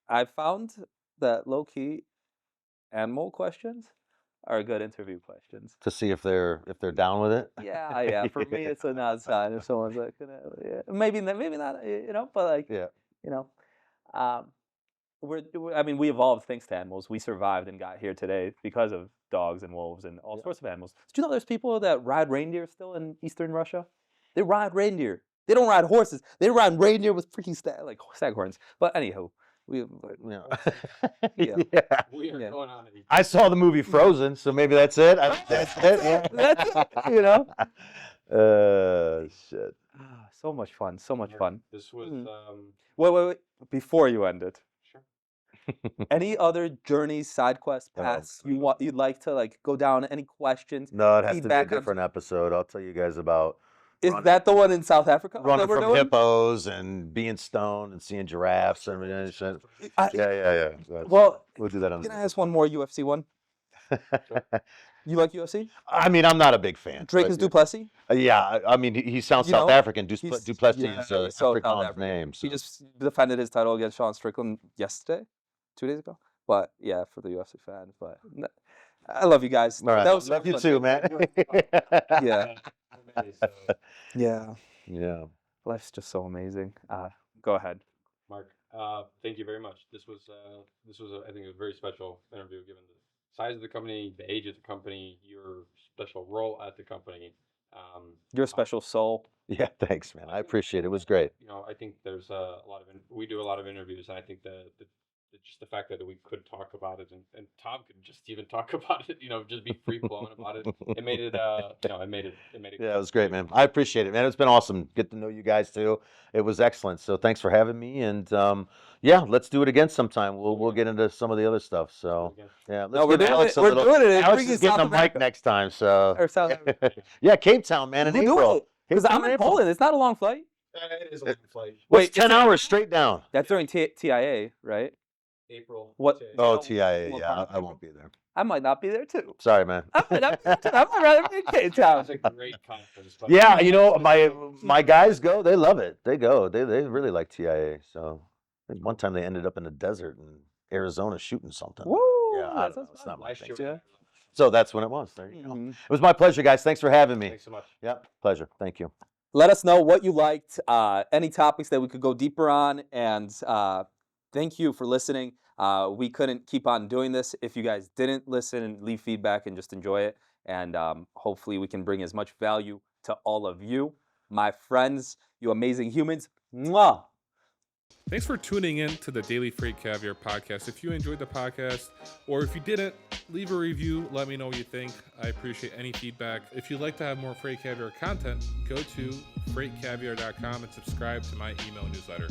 I found that low key animal questions are good interview questions. To see if they're down with it. Yeah. For me, it's a nod sign if someone's like, maybe not, but like, Yeah. you know. I mean, we evolved thanks to animals. We survived and got here today because of dogs and wolves and all sorts of animals. Did you know there's people that ride reindeer still in Eastern Russia? They ride reindeer. They don't ride horses. They ride reindeer with freaking staghorns. But anywho, we Yeah. yeah. Yeah. We are Yeah. going on. I saw the movie Frozen, so maybe that's it. That's it. Yeah. That's it, you know. Shit. So much fun. So much fun. This was Wait. Before you end it, sure. any other journeys, side quests, Oh, paths you'd like to like go down? Any questions? No, it has to be a Feedback on- different episode. I'll tell you guys about Is running- that the one in South Africa? running that we're from doing? hippos and being stoned and seeing giraffes and shit. I- Yeah. That's- Well, we'll do that on. can I ask one more UFC one? You like UFC? I mean, I'm not a big fan. Drake but- is Duplessis. Yeah, I mean, he sounds You South know, African. he's- Duplessis yeah, is he's so South Afrikaans African. name. He So. just defended his title against Sean Strickland yesterday, 2 days ago. But yeah, for the UFC fans. But I love you guys. All right. That was so Love you fun. too, man. Yeah. So, Yeah. Yeah. Life's just so amazing. Go ahead. Mark, thank you very much. This was I think a very special interview given the size of the company, the age of the company, your special role at the company. You're a special soul. Yeah. Thanks, man. I appreciate it. It was great. You know, I think there's a lot of we do a lot of interviews, and I think that just the fact that we could talk about it and Tom could just even talk about it, you know, just be free flowing about it. It made it, you know, it made it. Yeah, it was great, man. I appreciate it, man. It's been awesome. Get to know you guys too. It was excellent. So thanks for having me. And yeah, let's do it again sometime. We'll get into some of the other stuff. So yeah, let's No, we're give doing Alex it. a We're little. doing it. Alex Freaking is getting South a mic America. next time. So Or South Africa. yeah, Cape Town, man, in We're April. doing it. Because I'm in Poland. It's not a long flight. It is a long flight. Wait, Wait, 10 hours straight down. That's during TIA, right? April. What- to- Oh, know TIA. what Yeah, part of I won't be there. I might not be there too. Sorry, man. I might not be there too. I might rather be in Cape Town. That's a great conference. But Yeah, you know, my guys go. They love it. They go. They really like TIA. So I think one time they ended up in the desert in Arizona shooting something. Woo! Yeah, I that don't know. sounds It's fun. not my last thing. year. Yeah. So that's when it was. There you go. Mhm. It was my pleasure, guys. Thanks for having me. Thanks so much. Yeah, pleasure. Thank you. Let us know what you liked, any topics that we could go deeper on, and thank you for listening. We couldn't keep on doing this if you guys didn't listen and leave feedback and just enjoy it. And hopefully we can bring as much value to all of you, my friends, you amazing humans. Mwah! Thanks for tuning in to the Daily Freight Caviar podcast. If you enjoyed the podcast, or if you didn't, leave a review. Let me know what you think. I appreciate any feedback. If you'd like to have more Freight Caviar content, go to freightcaviar.com and subscribe to my email newsletter.